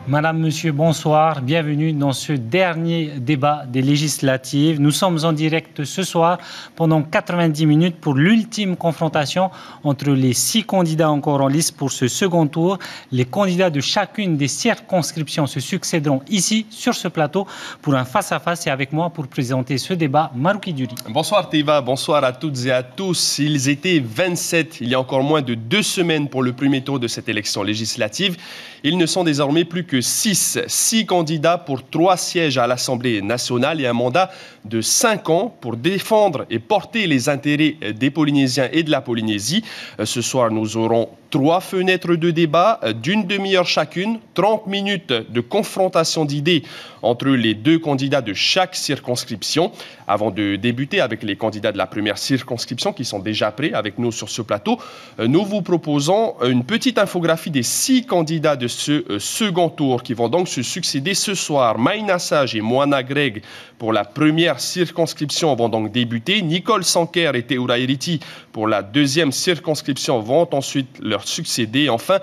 Madame, Monsieur, bonsoir. Bienvenue dans ce dernier débat des législatives. Nous sommes en direct ce soir pendant 90 minutes pour l'ultime confrontation entre les 6 candidats encore en lice pour ce second tour. Les candidats de chacune des circonscriptions se succéderont ici, sur ce plateau, pour un face-à-face. Et avec moi pour présenter ce débat, Marouki Duri. Bonsoir Teva, bonsoir à toutes et à tous. Ils étaient 27 il y a encore moins de 2 semaines pour le premier tour de cette élection législative. Ils ne sont désormais plus que 6 candidats pour 3 sièges à l'Assemblée nationale et un mandat de 5 ans pour défendre et porter les intérêts des Polynésiens et de la Polynésie. Ce soir, nous aurons 3 fenêtres de débat d'une demi-heure chacune, 30 minutes de confrontation d'idées entre les 2 candidats de chaque circonscription. Avant de débuter avec les candidats de la première circonscription qui sont déjà prêts avec nous sur ce plateau, nous vous proposons une petite infographie des 6 candidats de ce second tour qui vont donc se succéder ce soir. Maïna Sage et Moana Greg pour la première circonscription vont donc débuter. Nicole Sanker et Teura Iriti pour la deuxième circonscription vont ensuite leur succéder. Enfin,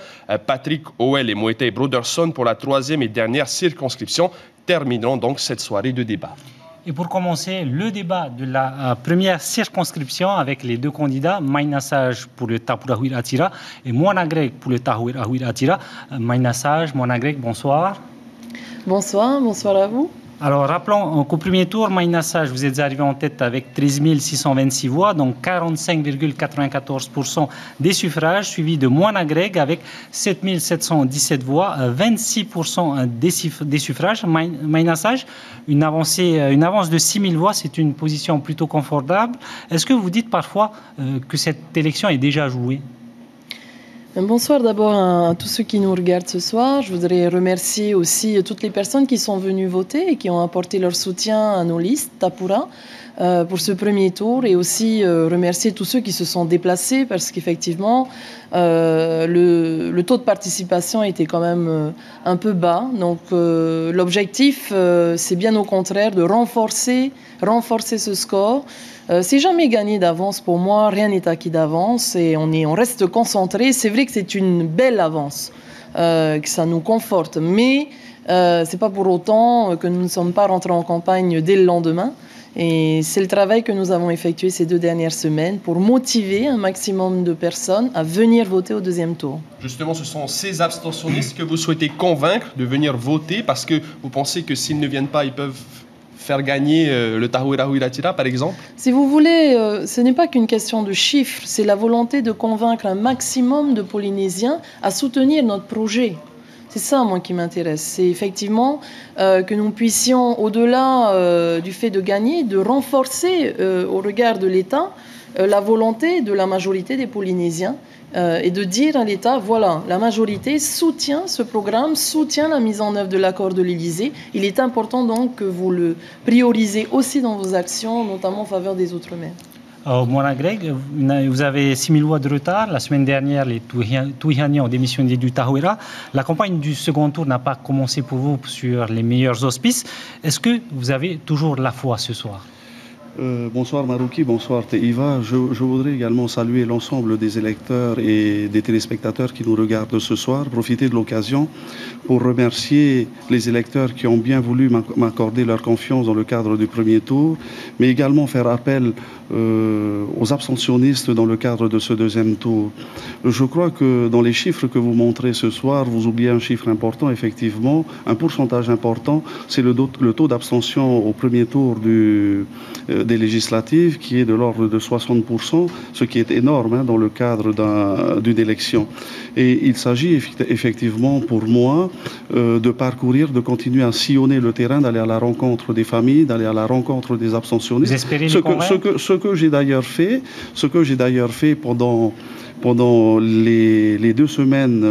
Patrick Howell et Moetei Broderson pour la 3e et dernière circonscription termineront donc cette soirée de débat. Et pour commencer, le débat de la première circonscription avec les 2 candidats, Maïna Sage pour le Tapurahuir Atira et Moana Greg pour le Tapurahuir Atira. Maïna Sage, Moana Greg, bonsoir. Bonsoir, bonsoir à vous. Alors, rappelons qu'au premier tour, Maïna Sage, vous êtes arrivé en tête avec 13 626 voix, donc 45,94% des suffrages, suivi de Moana Greg avec 7 717 voix, 26% des suffrages. Maïna Sage, une avance de 6 000 voix, c'est une position plutôt confortable. Est-ce que vous dites parfois que cette élection est déjà jouée ? Bonsoir d'abord à tous ceux qui nous regardent ce soir. Je voudrais remercier aussi toutes les personnes qui sont venues voter et qui ont apporté leur soutien à nos listes Tapura pour ce premier tour, et aussi remercier tous ceux qui se sont déplacés parce qu'effectivement le taux de participation était quand même un peu bas. Donc l'objectif c'est bien au contraire de renforcer ce score. C'est jamais gagné d'avance pour moi, rien n'est acquis d'avance et on reste concentré. C'est vrai que c'est une belle avance, que ça nous conforte, mais c'est pas pour autant que nous ne sommes pas rentrés en campagne dès le lendemain. Et c'est le travail que nous avons effectué ces 2 dernières semaines pour motiver un maximum de personnes à venir voter au deuxième tour. Justement, ce sont ces abstentionnistes que vous souhaitez convaincre de venir voter parce que vous pensez que s'ils ne viennent pas, ils peuvent faire gagner le Tapurahuir Atira, par exemple? Si vous voulez, ce n'est pas qu'une question de chiffres, c'est la volonté de convaincre un maximum de Polynésiens à soutenir notre projet. C'est ça, moi, qui m'intéresse. C'est effectivement que nous puissions, au-delà du fait de gagner, de renforcer au regard de l'État la volonté de la majorité des Polynésiens et de dire à l'État, voilà, la majorité soutient ce programme, soutient la mise en œuvre de l'accord de l'Élysée. Il est important donc que vous le priorisez aussi dans vos actions, notamment en faveur des Outre-mer. Moana Greg, vous avez 6 000 voix de retard. La semaine dernière, les Touihani ont démissionné du Tahuira. La campagne du second tour n'a pas commencé pour vous sur les meilleurs auspices. Est-ce que vous avez toujours la foi ce soir ? Bonsoir Marouki, bonsoir Teiva. Je voudrais également saluer l'ensemble des électeurs et des téléspectateurs qui nous regardent ce soir. Profiter de l'occasion pour remercier les électeurs qui ont bien voulu m'accorder leur confiance dans le cadre du premier tour, mais également faire appel aux abstentionnistes dans le cadre de ce deuxième tour. Je crois que dans les chiffres que vous montrez ce soir, vous oubliez un chiffre important, effectivement, un pourcentage important, c'est le taux d'abstention au premier tour des législatives qui est de l'ordre de 60%, ce qui est énorme dans le cadre d'une élection. Et il s'agit effectivement pour moi de parcourir, de continuer à sillonner le terrain, d'aller à la rencontre des familles, d'aller à la rencontre des abstentionnistes. Vous espérez les convaincre ? Ce que j'ai d'ailleurs fait pendant les 2 semaines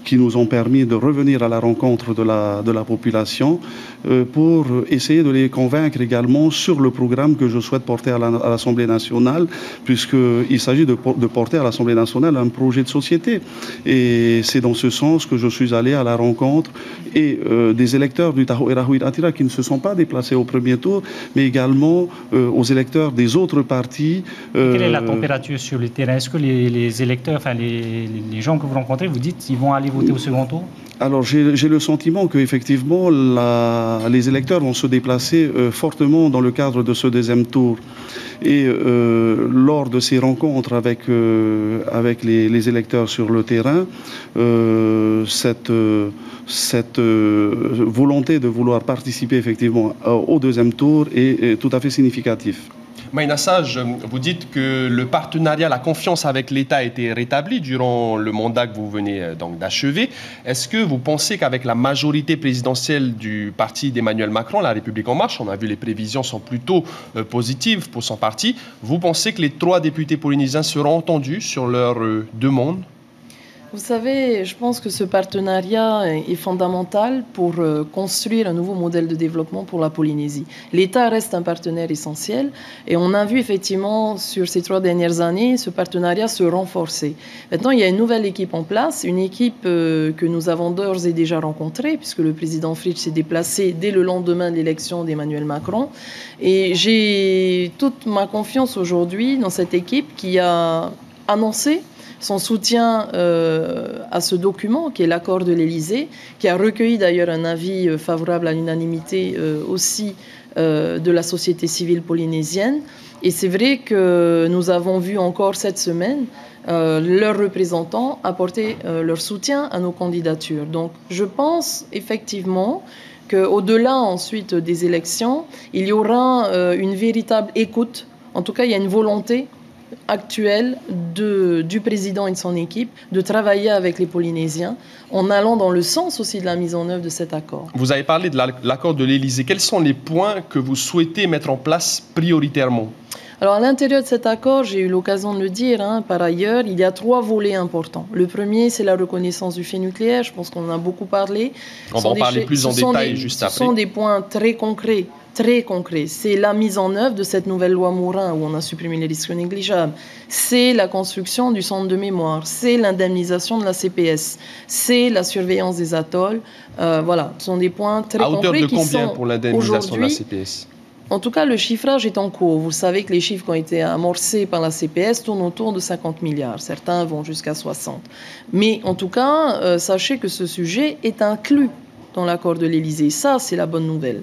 qui nous ont permis de revenir à la rencontre de la population pour essayer de les convaincre également sur le programme que je souhaite porter à l'Assemblée nationale, puisqu'il s'agit de porter à l'Assemblée nationale un projet de société. Et c'est dans ce sens que je suis allé à la rencontre et des électeurs du Tapurahuir Atira qui ne se sont pas déplacés au premier tour, mais également aux électeurs des autres partis. Quelle est la température sur le terrain? Est-ce que les électeurs, enfin les gens que vous rencontrez, vous dites qu'ils vont aller voter au second tour? Alors j'ai le sentiment qu'effectivement les électeurs vont se déplacer fortement dans le cadre de ce deuxième tour. Et lors de ces rencontres avec les électeurs sur le terrain, cette volonté de vouloir participer effectivement au deuxième tour est tout à fait significatif. Maïna Sage, vous dites que le partenariat, la confiance avec l'État a été rétablie durant le mandat que vous venez donc d'achever. Est-ce que vous pensez qu'avec la majorité présidentielle du parti d'Emmanuel Macron, La République En Marche, on a vu les prévisions sont plutôt positives pour son parti, vous pensez que les 3 députés polynésiens seront entendus sur leurs demandes? Vous savez, je pense que ce partenariat est fondamental pour construire un nouveau modèle de développement pour la Polynésie. L'État reste un partenaire essentiel et on a vu effectivement sur ces 3 dernières années ce partenariat se renforcer. Maintenant, il y a une nouvelle équipe en place, une équipe que nous avons d'ores et déjà rencontrée puisque le président Fritsch s'est déplacé dès le lendemain de l'élection d'Emmanuel Macron. Et j'ai toute ma confiance aujourd'hui dans cette équipe qui a annoncé son soutien à ce document qui est l'accord de l'Élysée, qui a recueilli d'ailleurs un avis favorable à l'unanimité aussi de la société civile polynésienne. Et c'est vrai que nous avons vu encore cette semaine leurs représentants apporter leur soutien à nos candidatures. Donc je pense effectivement qu'au-delà ensuite des élections, il y aura une véritable écoute. En tout cas, il y a une volonté actuelle du président et de son équipe de travailler avec les Polynésiens en allant dans le sens aussi de la mise en œuvre de cet accord. Vous avez parlé de l'accord de l'Élysée. Quels sont les points que vous souhaitez mettre en place prioritairement? Alors à l'intérieur de cet accord, j'ai eu l'occasion de le dire, par ailleurs, il y a 3 volets importants. Le premier, c'est la reconnaissance du fait nucléaire. Je pense qu'on en a beaucoup parlé. On va en parler plus en détail juste après. Ce sont des points très concrets. Très concret, c'est la mise en œuvre de cette nouvelle loi Morin où on a supprimé les risques négligeables, c'est la construction du centre de mémoire, c'est l'indemnisation de la CPS, c'est la surveillance des atolls. Voilà, ce sont des points très concrets. À hauteur de combien pour l'indemnisation de la CPS? En tout cas, le chiffrage est en cours. Vous savez que les chiffres qui ont été amorcés par la CPS tournent autour de 50 milliards. Certains vont jusqu'à 60. Mais en tout cas, sachez que ce sujet est inclus dans l'accord de l'Élysée. Ça, c'est la bonne nouvelle.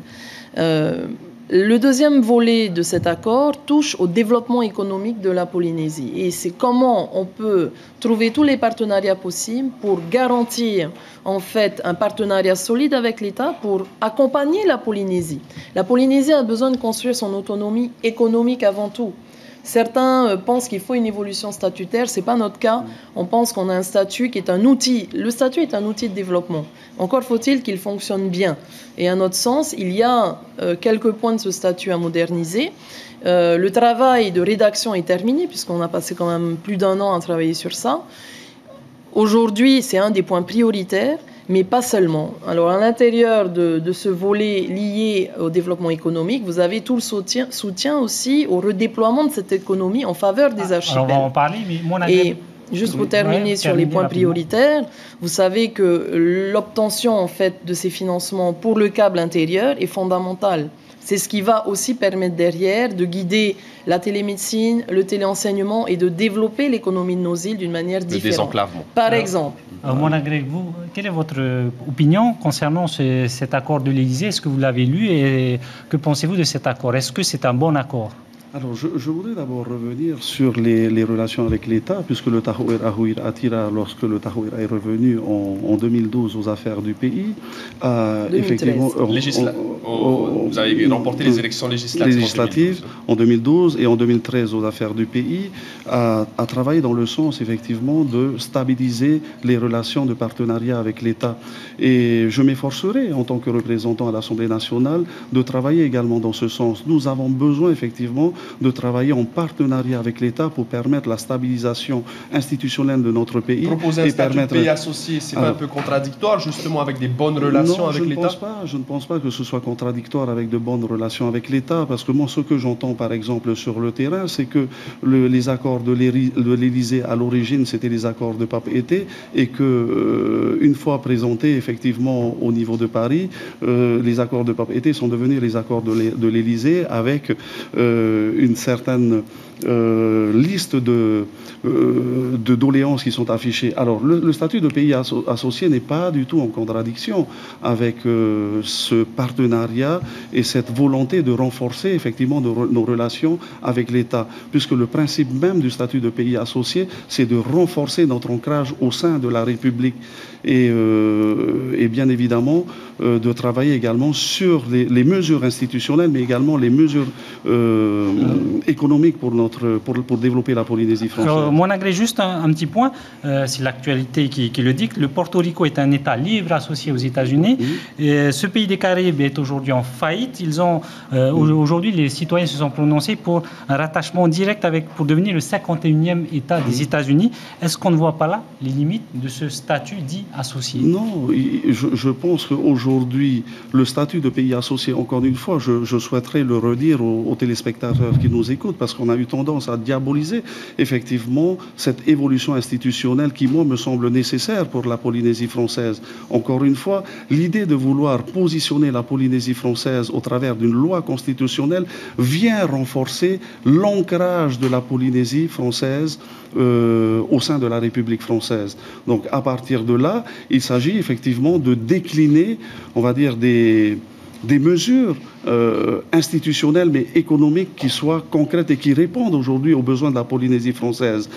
Le deuxième volet de cet accord touche au développement économique de la Polynésie. Et c'est comment on peut trouver tous les partenariats possibles pour garantir en fait un partenariat solide avec l'État pour accompagner la Polynésie. La Polynésie a besoin de construire son autonomie économique avant tout. Certains pensent qu'il faut une évolution statutaire, ce n'est pas notre cas. On pense qu'on a un statut qui est un outil. Le statut est un outil de développement. Encore faut-il qu'il fonctionne bien. Et à notre sens, il y a quelques points de ce statut à moderniser. Le travail de rédaction est terminé, puisqu'on a passé quand même plus d'1 an à travailler sur ça. Aujourd'hui, c'est un des points prioritaires, mais pas seulement. Alors, à l'intérieur de ce volet lié au développement économique, vous avez tout le soutien aussi au redéploiement de cette économie en faveur des archipels. Alors, on va en parler, mais mon avis... Et juste pour terminer sur les points prioritaires, vous savez que l'obtention en fait de ces financements pour le câble intérieur est fondamentale. C'est ce qui va aussi permettre derrière de guider la télémédecine, le téléenseignement et de développer l'économie de nos îles d'une manière différente. Le désenclavement. Par exemple. Mona Greg, vous, quelle est votre opinion concernant cet accord de l'Élysée? Est-ce que vous l'avez lu et que pensez-vous de cet accord? Est-ce que c'est un bon accord? Alors, je voudrais d'abord revenir sur les relations avec l'État, puisque le Tahoer Ahouir Attira, lorsque le Tahoer est revenu en 2012 aux affaires du pays, effectivement... vous avez remporté les élections législatives en 2012 et en 2013 aux affaires du pays, a travaillé dans le sens, effectivement, de stabiliser les relations de partenariat avec l'État. Et je m'efforcerai, en tant que représentant à l'Assemblée nationale, de travailler également dans ce sens. Nous avons besoin, effectivement, de travailler en partenariat avec l'État pour permettre la stabilisation institutionnelle de notre pays. Proposer un statut de pays associé, c'est pas un peu contradictoire justement avec des bonnes relations avec l'État? Je ne pense pas que ce soit contradictoire avec de bonnes relations avec l'État, parce que moi, ce que j'entends par exemple sur le terrain, c'est que les accords de l'Élysée à l'origine, c'était les accords de Papeete, et que une fois présentés effectivement au niveau de Paris, les accords de Papeete sont devenus les accords de l'Élysée avec une certaine liste de doléances qui sont affichées. Alors, le statut de pays associé n'est pas du tout en contradiction avec ce partenariat et cette volonté de renforcer effectivement nos relations avec l'État, puisque le principe même du statut de pays associé, c'est de renforcer notre ancrage au sein de la République et bien évidemment de travailler également sur les mesures institutionnelles, mais également les mesures économiques pour développer la Polynésie française. Alors, moi, agrée juste un petit point, c'est l'actualité qui le dit. Le Porto Rico est un État libre associé aux États-Unis. Ce pays des Caraïbes est aujourd'hui en faillite. Aujourd'hui, les citoyens se sont prononcés pour un rattachement direct pour devenir le 51e État des États-Unis. Est-ce qu'on ne voit pas là les limites de ce statut dit associé? Non, je pense qu'aujourd'hui, le statut de pays associé, encore une fois, je souhaiterais le redire aux téléspectateurs qui nous écoutent, parce qu'on a eu tendance à diaboliser effectivement cette évolution institutionnelle qui, moi, me semble nécessaire pour la Polynésie française. Encore une fois, l'idée de vouloir positionner la Polynésie française au travers d'une loi constitutionnelle vient renforcer l'ancrage de la Polynésie française au sein de la République française. Donc, à partir de là, il s'agit effectivement de décliner, on va dire, des mesures institutionnelles mais économiques qui soient concrètes et qui répondent aujourd'hui aux besoins de la Polynésie française.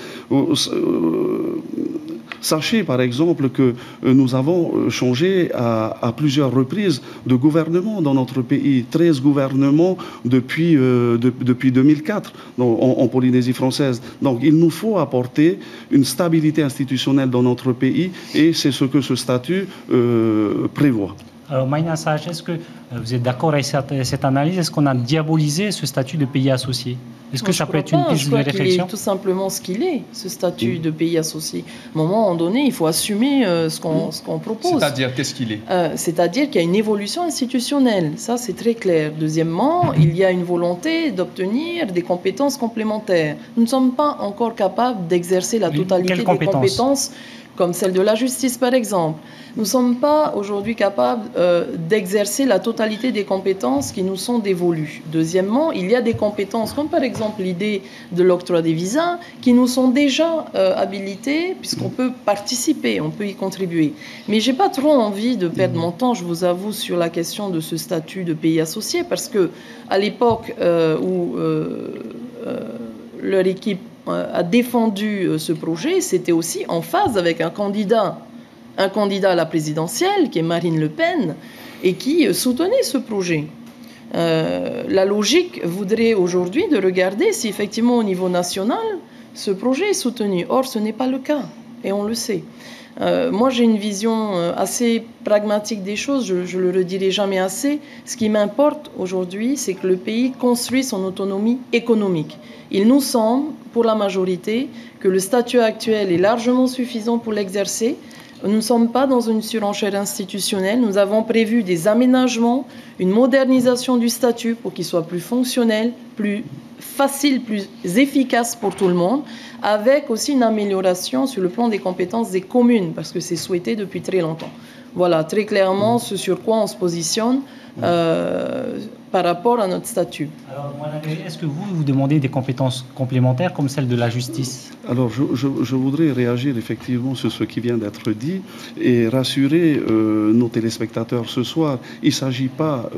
Sachez par exemple que nous avons changé à plusieurs reprises de gouvernement dans notre pays, 13 gouvernements depuis 2004 en Polynésie française. Donc il nous faut apporter une stabilité institutionnelle dans notre pays et c'est ce que ce statut prévoit. Alors, Maïna Sage, est-ce que vous êtes d'accord avec cette analyse? Est-ce qu'on a diabolisé ce statut de pays associé? Est-ce que ça peut être une piste de réflexion? C'est tout simplement ce qu'il est, ce statut de pays associé. À un moment donné, il faut assumer ce qu'on propose. C'est-à-dire, qu'est-ce qu'il est? C'est-à-dire qu'il y a une évolution institutionnelle, ça c'est très clair. Deuxièmement, il y a une volonté d'obtenir des compétences complémentaires. Nous ne sommes pas encore capables d'exercer la totalité des compétences comme celle de la justice par exemple. Nous ne sommes pas aujourd'hui capables d'exercer la totalité des compétences qui nous sont dévolues. Deuxièmement, il y a des compétences comme par exemple l'idée de l'octroi des visas qui nous sont déjà habilitées puisqu'on peut participer, on peut y contribuer. Mais je n'ai pas trop envie de perdre mon temps, je vous avoue, sur la question de ce statut de pays associé parce que à l'époque où leur équipe a défendu ce projet, c'était aussi en phase avec un candidat à la présidentielle, qui est Marine Le Pen, et qui soutenait ce projet. La logique voudrait aujourd'hui de regarder si effectivement au niveau national, ce projet est soutenu. Or, ce n'est pas le cas, et on le sait. Moi, j'ai une vision assez pragmatique des choses, je le redirai jamais assez. Ce qui m'importe aujourd'hui, c'est que le pays construit son autonomie économique. Il nous semble, pour la majorité, que le statut actuel est largement suffisant pour l'exercer. Nous ne sommes pas dans une surenchère institutionnelle. Nous avons prévu des aménagements, une modernisation du statut pour qu'il soit plus fonctionnel, plus facile, plus efficace pour tout le monde, avec aussi une amélioration sur le plan des compétences des communes, parce que c'est souhaité depuis très longtemps. Voilà, très clairement, ce sur quoi on se positionne par rapport à notre statut. Alors, est-ce que vous demandez des compétences complémentaires comme celle de la justice? Alors, je voudrais réagir effectivement sur ce qui vient d'être dit et rassurer nos téléspectateurs ce soir. Il ne s'agit pas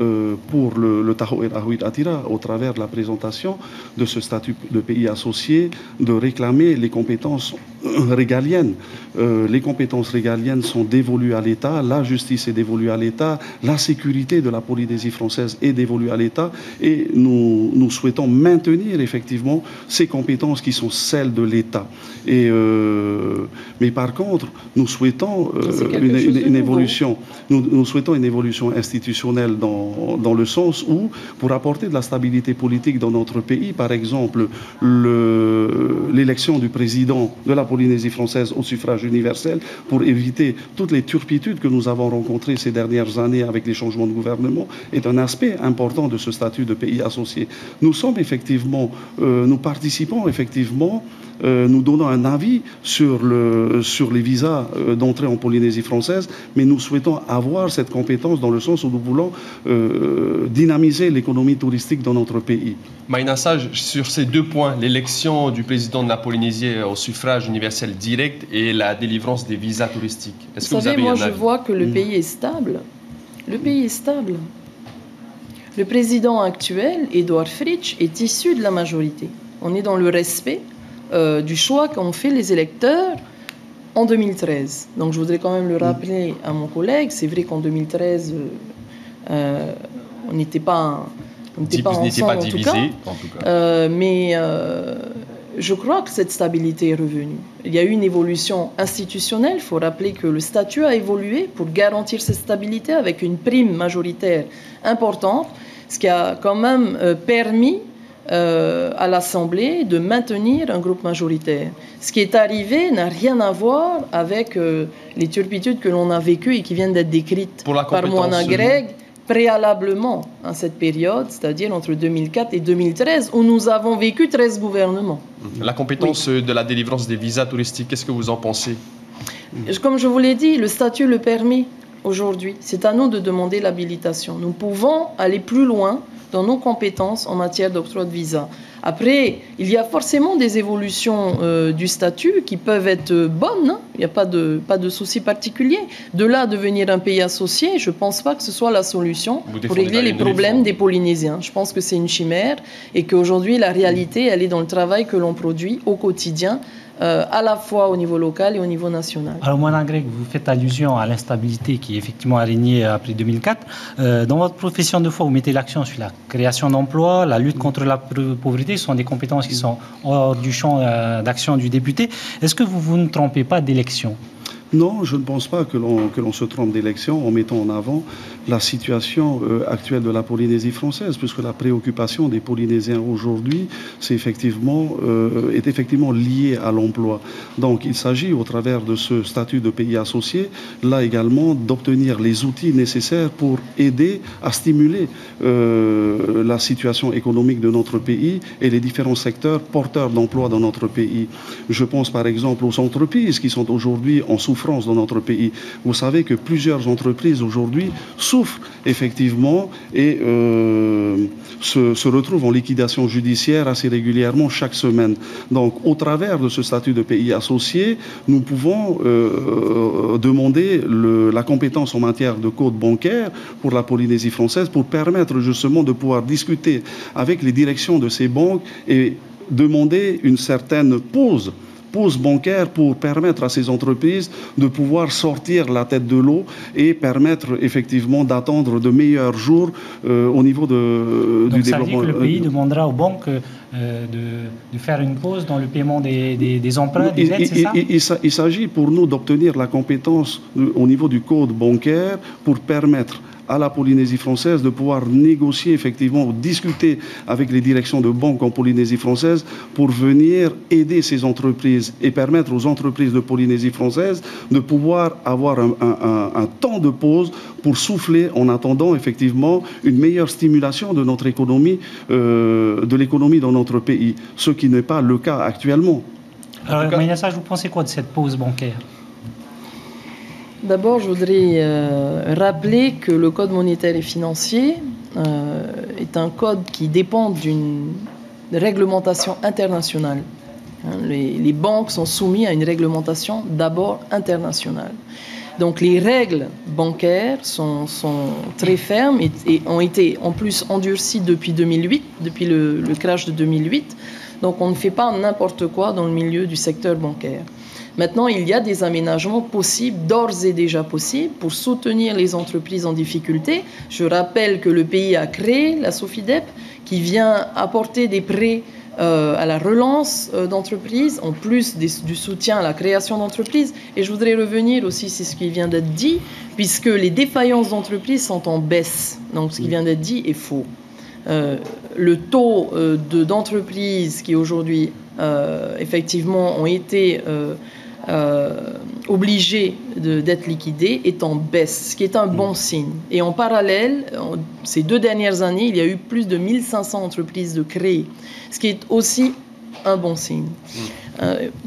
pour le Tahoe Rahuit Atira, au travers de la présentation de ce statut de pays associé, de réclamer les compétences régaliennes. Les compétences régaliennes sont dévolues à l'État, la justice est dévolue à l'État, la sécurité de la Polynésie française est dévolue à l'État et nous souhaitons maintenir effectivement ces compétences qui sont celles de l'État. Mais par contre, nous souhaitons une évolution. Nous souhaitons une évolution institutionnelle dans le sens où, pour apporter de la stabilité politique dans notre pays, par exemple, l'élection du président de la Polynésie française au suffrage universel, pour éviter toutes les turpitudes que nous avons rencontrées ces dernières années avec les changements de gouvernement, est un aspect important de ce statut de pays associé. Nous participons effectivement nous donnons un avis sur les visas d'entrée en Polynésie française, mais nous souhaitons avoir cette compétence dans le sens où nous voulons dynamiser l'économie touristique dans notre pays. Maïna Sage, sur ces deux points, l'élection du président de la Polynésie au suffrage universel direct et la délivrance des visas touristiques, est-ce que vous avez un avis? Moi, je vois que le pays est stable. Le pays est stable. Le président actuel, Edouard Fritsch, est issu de la majorité. On est dans le respect du choix qu'ont fait les électeurs en 2013. Donc je voudrais quand même le rappeler à mon collègue. C'est vrai qu'en 2013, on n'était pas ensemble en tout cas. Mais je crois que cette stabilité est revenue. Il y a eu une évolution institutionnelle. Il faut rappeler que le statut a évolué pour garantir cette stabilité avec une prime majoritaire importante, ce qui a quand même permis à l'Assemblée de maintenir un groupe majoritaire. Ce qui est arrivé n'a rien à voir avec les turpitudes que l'on a vécues et qui viennent d'être décrites par Moana Greg préalablement à cette période, c'est-à-dire entre 2004 et 2013, où nous avons vécu 13 gouvernements. La compétence de la délivrance des visas touristiques, qu'est-ce que vous en pensez? Comme je vous l'ai dit, le statut le permet aujourd'hui. C'est à nous de demander l'habilitation. Nous pouvons aller plus loin dans nos compétences en matière d'octroi de visa. Après, il y a forcément des évolutions du statut qui peuvent être bonnes, hein. Il n'y a pas de souci particulier. De là à devenir un pays associé, je ne pense pas que ce soit la solution pour régler les problèmes des Polynésiens. Je pense que c'est une chimère et qu'aujourd'hui, la réalité, elle est dans le travail que l'on produit au quotidien, à la fois au niveau local et au niveau national. Alors, Moana Greg, vous faites allusion à l'instabilité qui effectivement a régné après 2004. Dans votre profession de foi, vous mettez l'accent sur la création d'emplois, la lutte contre la pauvreté. Ce sont des compétences qui sont hors du champ d'action du député. Est-ce que vous ne trompez pas d'élection? Non, je ne pense pas que l'on se trompe d'élection en mettant en avant la situation actuelle de la Polynésie française, puisque la préoccupation des Polynésiens aujourd'hui est effectivement liée à l'emploi. Donc il s'agit, au travers de ce statut de pays associé, là également d'obtenir les outils nécessaires pour aider à stimuler la situation économique de notre pays et les différents secteurs porteurs d'emploi dans notre pays. Je pense par exemple aux entreprises qui sont aujourd'hui en souffrance dans notre pays. Vous savez que plusieurs entreprises aujourd'hui souffrent effectivement et se retrouvent en liquidation judiciaire assez régulièrement chaque semaine. Donc au travers de ce statut de pays associé, nous pouvons demander la compétence en matière de code bancaire pour la Polynésie française pour permettre justement de pouvoir discuter avec les directions de ces banques et demander une certaine pause bancaire pour permettre à ces entreprises de pouvoir sortir la tête de l'eau et permettre effectivement d'attendre de meilleurs jours au niveau du développement. Ça veut dire que le pays demandera aux banques de faire une pause dans le paiement des emprunts, des dettes, c'est ça? Il s'agit pour nous d'obtenir la compétence au niveau du code bancaire pour permettre à la Polynésie française de pouvoir négocier effectivement ou discuter avec les directions de banques en Polynésie française pour venir aider ces entreprises et permettre aux entreprises de Polynésie française de pouvoir avoir un temps de pause pour souffler en attendant effectivement une meilleure stimulation de notre économie, de l'économie dans notre pays, ce qui n'est pas le cas actuellement. Alors, Maïna Sage, vous pensez quoi de cette pause bancaire? D'abord, je voudrais rappeler que le Code monétaire et financier est un code qui dépend d'une réglementation internationale. Les banques sont soumises à une réglementation d'abord internationale. Donc les règles bancaires sont très fermes et ont été en plus endurcies depuis 2008, depuis le crash de 2008. Donc on ne fait pas n'importe quoi dans le milieu du secteur bancaire. Maintenant, il y a des aménagements possibles, d'ores et déjà possibles, pour soutenir les entreprises en difficulté. Je rappelle que le pays a créé la SOFIDEP, qui vient apporter des prêts à la relance d'entreprises, en plus du soutien à la création d'entreprises. Et je voudrais revenir aussi, c'est ce qui vient d'être dit, puisque les défaillances d'entreprises sont en baisse. Donc ce qui vient d'être dit est faux. Le taux d'entreprises qui aujourd'hui, effectivement, ont été obligés d'être liquidés est en baisse, ce qui est un bon signe. Et en parallèle, ces 2 dernières années, il y a eu plus de 1500 entreprises de créées, ce qui est aussi un bon signe.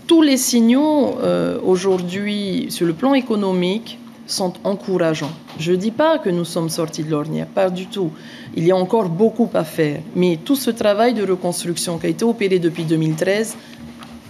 Tous les signaux aujourd'hui sur le plan économique sont encourageants. Je ne dis pas que nous sommes sortis de l'ornière, pas du tout. Il y a encore beaucoup à faire. Mais tout ce travail de reconstruction qui a été opéré depuis 2013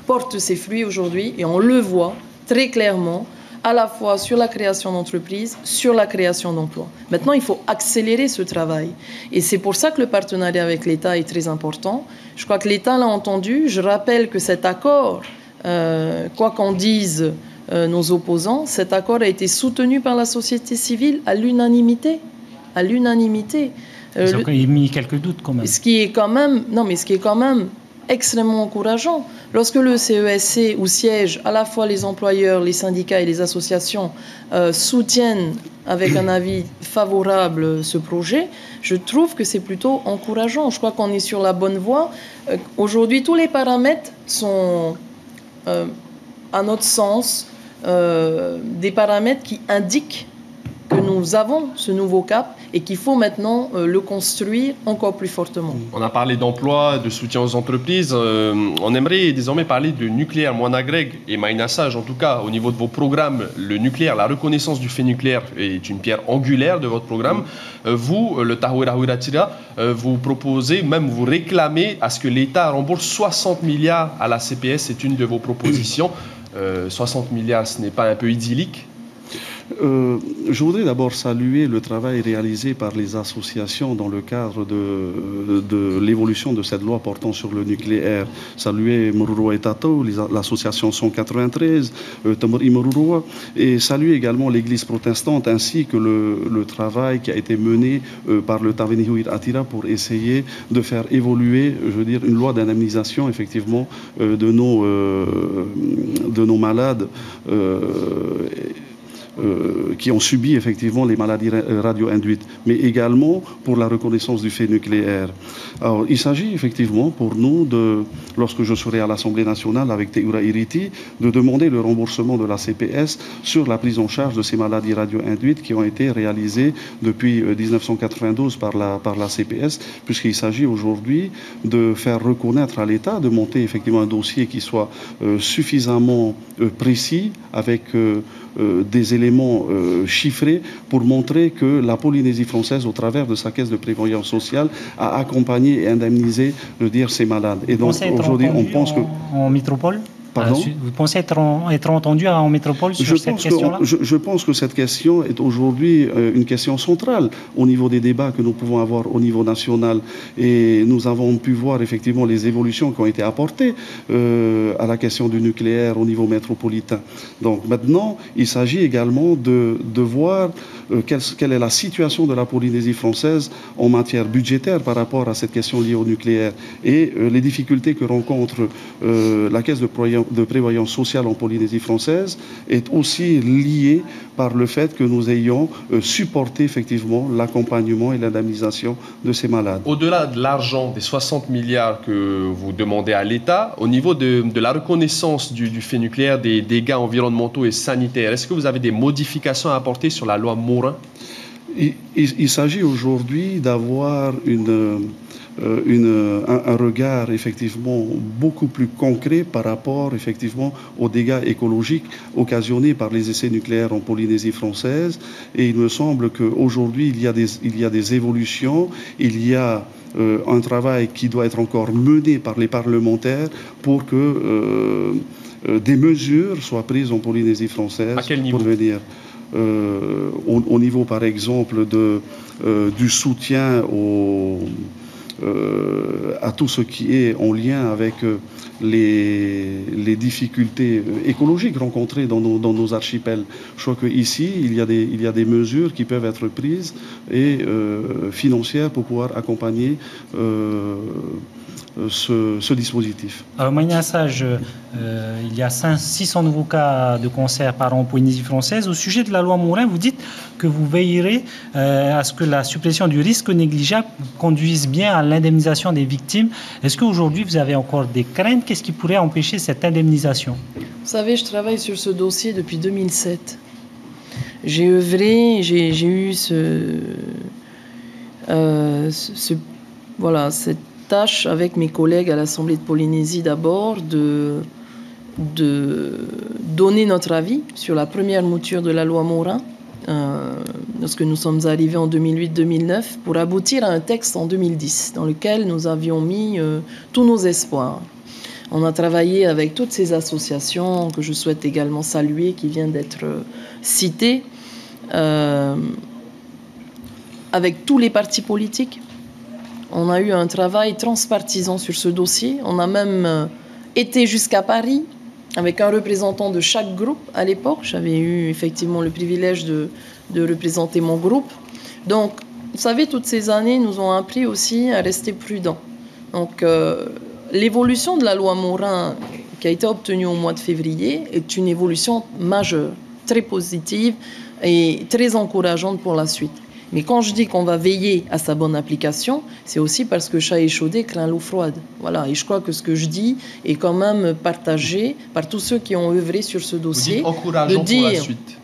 porte ses fruits aujourd'hui et on le voit très clairement à la fois sur la création d'entreprises, sur la création d'emplois. Maintenant, il faut accélérer ce travail. Et c'est pour ça que le partenariat avec l'État est très important. Je crois que l'État l'a entendu. Je rappelle que cet accord, quoi qu'en disent nos opposants, cet accord a été soutenu par la société civile à l'unanimité. À l'unanimité. Ils ont mis quelques doutes quand même. Ce qui est quand même extrêmement encourageant. Lorsque le CESC, où siègent à la fois les employeurs, les syndicats et les associations, soutiennent avec un avis favorable ce projet, je trouve que c'est plutôt encourageant. Je crois qu'on est sur la bonne voie. Aujourd'hui, tous les paramètres sont, à notre sens, des paramètres qui indiquent que nous avons ce nouveau cap et qu'il faut maintenant le construire encore plus fortement. On a parlé d'emploi, de soutien aux entreprises. On aimerait désormais parler de nucléaire. Moana Greg et Maïna Sage, en tout cas, au niveau de vos programmes, le nucléaire, la reconnaissance du fait nucléaire est une pierre angulaire de votre programme. Vous, le Tahouira Huiratira, vous proposez, même vous réclamez à ce que l'État rembourse 60 milliards à la CPS. C'est une de vos propositions. 60 milliards, ce n'est pas un peu idyllique ? Je voudrais d'abord saluer le travail réalisé par les associations dans le cadre de l'évolution de cette loi portant sur le nucléaire. Saluer Mururua et Tato, l'association 193, Tamar Imururua, et saluer également l'Église protestante ainsi que le travail qui a été mené par le Tavenihuir Atira pour essayer de faire évoluer, je veux dire, une loi d'indemnisation effectivement de nos malades. Qui ont subi effectivement les maladies radio-induites, mais également pour la reconnaissance du fait nucléaire. Alors, il s'agit effectivement pour nous, lorsque je serai à l'Assemblée nationale avec Teura Iriti, de demander le remboursement de la CPS sur la prise en charge de ces maladies radio-induites qui ont été réalisées depuis 1992 par la CPS, puisqu'il s'agit aujourd'hui de faire reconnaître à l'État, de monter effectivement un dossier qui soit suffisamment précis, avec des éléments chiffrés pour montrer que la Polynésie française, au travers de sa caisse de prévoyance sociale, a accompagné et indemnisé, ces malades. Et donc aujourd'hui, on pense que en métropole. Pardon ? Vous pensez être entendu en métropole sur cette question-là ? Je pense que cette question est aujourd'hui une question centrale au niveau des débats que nous pouvons avoir au niveau national. Et nous avons pu voir effectivement les évolutions qui ont été apportées à la question du nucléaire au niveau métropolitain. Donc maintenant, il s'agit également de voir quelle est la situation de la Polynésie française en matière budgétaire par rapport à cette question liée au nucléaire et les difficultés que rencontre la caisse de prévoyance sociale en Polynésie française est aussi liée par le fait que nous ayons supporté effectivement l'accompagnement et l'indemnisation de ces malades. Au-delà de l'argent, des 60 milliards que vous demandez à l'État, au niveau de la reconnaissance du fait nucléaire, des dégâts environnementaux et sanitaires, est-ce que vous avez des modifications à apporter sur la loi Morin ? Il s'agit aujourd'hui d'avoir un regard effectivement beaucoup plus concret par rapport effectivement aux dégâts écologiques occasionnés par les essais nucléaires en Polynésie française. Et il me semble qu'aujourd'hui il y a des évolutions, il y a un travail qui doit être encore mené par les parlementaires pour que des mesures soient prises en Polynésie française. À quel niveau ? Pour venir au niveau par exemple du soutien à tout ce qui est en lien avec les difficultés écologiques rencontrées dans nos archipels. Je crois qu'ici, il y a des mesures qui peuvent être prises et financières pour pouvoir accompagner ce dispositif. Maïna Sage, il y a 600 nouveaux cas de cancer par an en Polynésie française. Au sujet de la loi Morin, vous dites que vous veillerez à ce que la suppression du risque négligeable conduise bien à l'indemnisation des victimes. Est-ce qu'aujourd'hui, vous avez encore des craintes ? Qu'est-ce qui pourrait empêcher cette indemnisation ? Vous savez, je travaille sur ce dossier depuis 2007. J'ai œuvré, j'ai eu cette tâche avec mes collègues à l'Assemblée de Polynésie d'abord de donner notre avis sur la première mouture de la loi Morin, lorsque nous sommes arrivés en 2008-2009, pour aboutir à un texte en 2010, dans lequel nous avions mis tous nos espoirs. On a travaillé avec toutes ces associations que je souhaite également saluer, qui viennent d'être citées, avec tous les partis politiques. On a eu un travail transpartisan sur ce dossier. On a même été jusqu'à Paris avec un représentant de chaque groupe à l'époque. J'avais eu effectivement le privilège de représenter mon groupe. Donc, vous savez, toutes ces années nous ont appris aussi à rester prudents. Donc, l'évolution de la loi Morin qui a été obtenue au mois de février est une évolution majeure, très positive et très encourageante pour la suite. Mais quand je dis qu'on va veiller à sa bonne application, c'est aussi parce que chat échaudé craint l'eau froide. Voilà. Et je crois que ce que je dis est quand même partagé par tous ceux qui ont œuvré sur ce dossier. Vous dites encourageant pour la suite.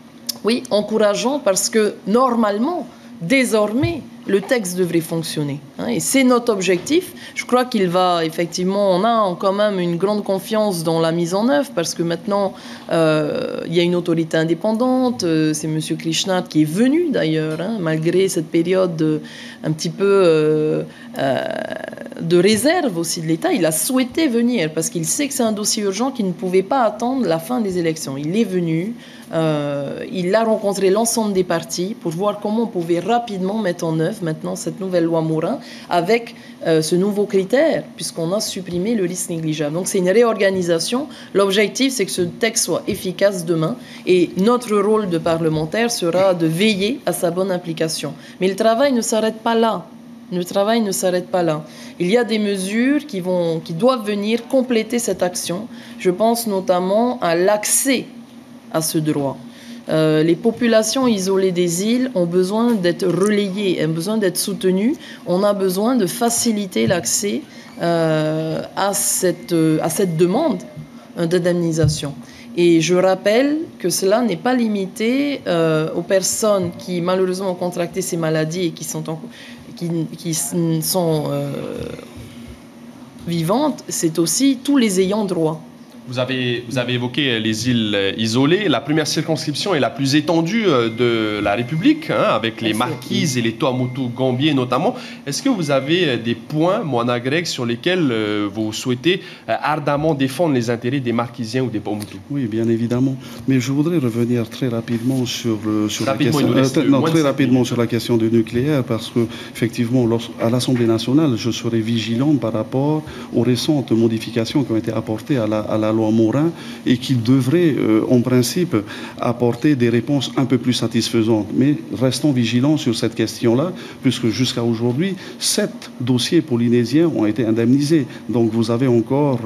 Oui, encourageant parce que normalement, désormais, le texte devrait fonctionner. Et c'est notre objectif. Je crois qu'il va, effectivement, on a quand même une grande confiance dans la mise en œuvre parce que maintenant, il y a une autorité indépendante. C'est M. Krishnath qui est venu d'ailleurs, malgré cette période un petit peu de réserve aussi de l'État. Il a souhaité venir parce qu'il sait que c'est un dossier urgent qui ne pouvait pas attendre la fin des élections. Il est venu. Il a rencontré l'ensemble des partis pour voir comment on pouvait rapidement mettre en œuvre maintenant cette nouvelle loi Morin avec ce nouveau critère, puisqu'on a supprimé le risque négligeable. Donc c'est une réorganisation. L'objectif, c'est que ce texte soit efficace demain et notre rôle de parlementaire sera de veiller à sa bonne application. Mais le travail ne s'arrête pas là. Le travail ne s'arrête pas là. Il y a des mesures qui doivent venir compléter cette action. Je pense notamment à l'accès à ce droit. Les populations isolées des îles ont besoin d'être relayées, ont besoin d'être soutenues. On a besoin de faciliter l'accès à cette demande d'indemnisation. Et je rappelle que cela n'est pas limité aux personnes qui malheureusement ont contracté ces maladies et qui sont vivantes, c'est aussi tous les ayants droit. Vous avez évoqué les îles isolées. La première circonscription est la plus étendue de la République, avec les Marquises et les Tuamotu-Gambier notamment. Est-ce que vous avez des points, Moana Greg, sur lesquels vous souhaitez ardemment défendre les intérêts des Marquisiens ou des Tuamotu? Oui, bien évidemment. Mais je voudrais revenir très rapidement sur la question du nucléaire, parce que effectivement, à l'Assemblée nationale, je serai vigilant par rapport aux récentes modifications qui ont été apportées à la loi Morin et qui devrait, en principe, apporter des réponses un peu plus satisfaisantes. Mais restons vigilants sur cette question-là, puisque jusqu'à aujourd'hui, 7 dossiers polynésiens ont été indemnisés. Donc vous avez encore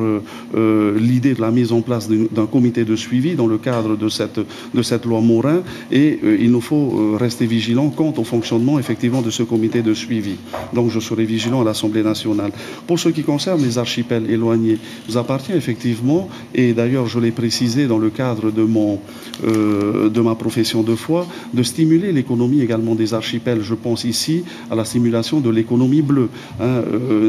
l'idée de la mise en place d'un comité de suivi dans le cadre de cette loi Morin, et il nous faut rester vigilants quant au fonctionnement effectivement de ce comité de suivi. Donc je serai vigilant à l'Assemblée nationale. Pour ce qui concerne les archipels éloignés, vous appartient effectivement, et d'ailleurs je l'ai précisé dans le cadre de ma profession de foi, de stimuler l'économie également des archipels. Je pense ici à la stimulation de l'économie bleue,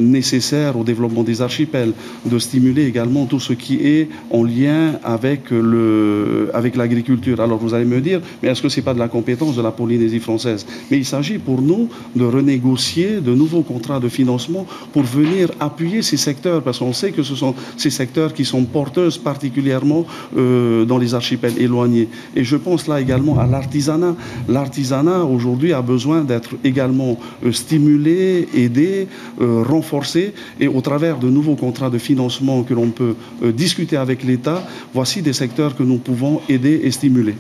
nécessaire au développement des archipels, de stimuler également tout ce qui est en lien avec l'agriculture. Alors vous allez me dire, mais est-ce que c'est pas de la compétence de la Polynésie française? Mais il s'agit pour nous de renégocier de nouveaux contrats de financement pour venir appuyer ces secteurs, parce qu'on sait que ce sont ces secteurs qui sont porteuses particulièrement dans les archipels éloignés. Et je pense là également à l'artisanat. L'artisanat aujourd'hui a besoin d'être également stimulé, aidé, renforcé, et au travers de nouveaux contrats de financement que l'on peut discuter avec l'État, voici des secteurs que nous pouvons aider et stimuler.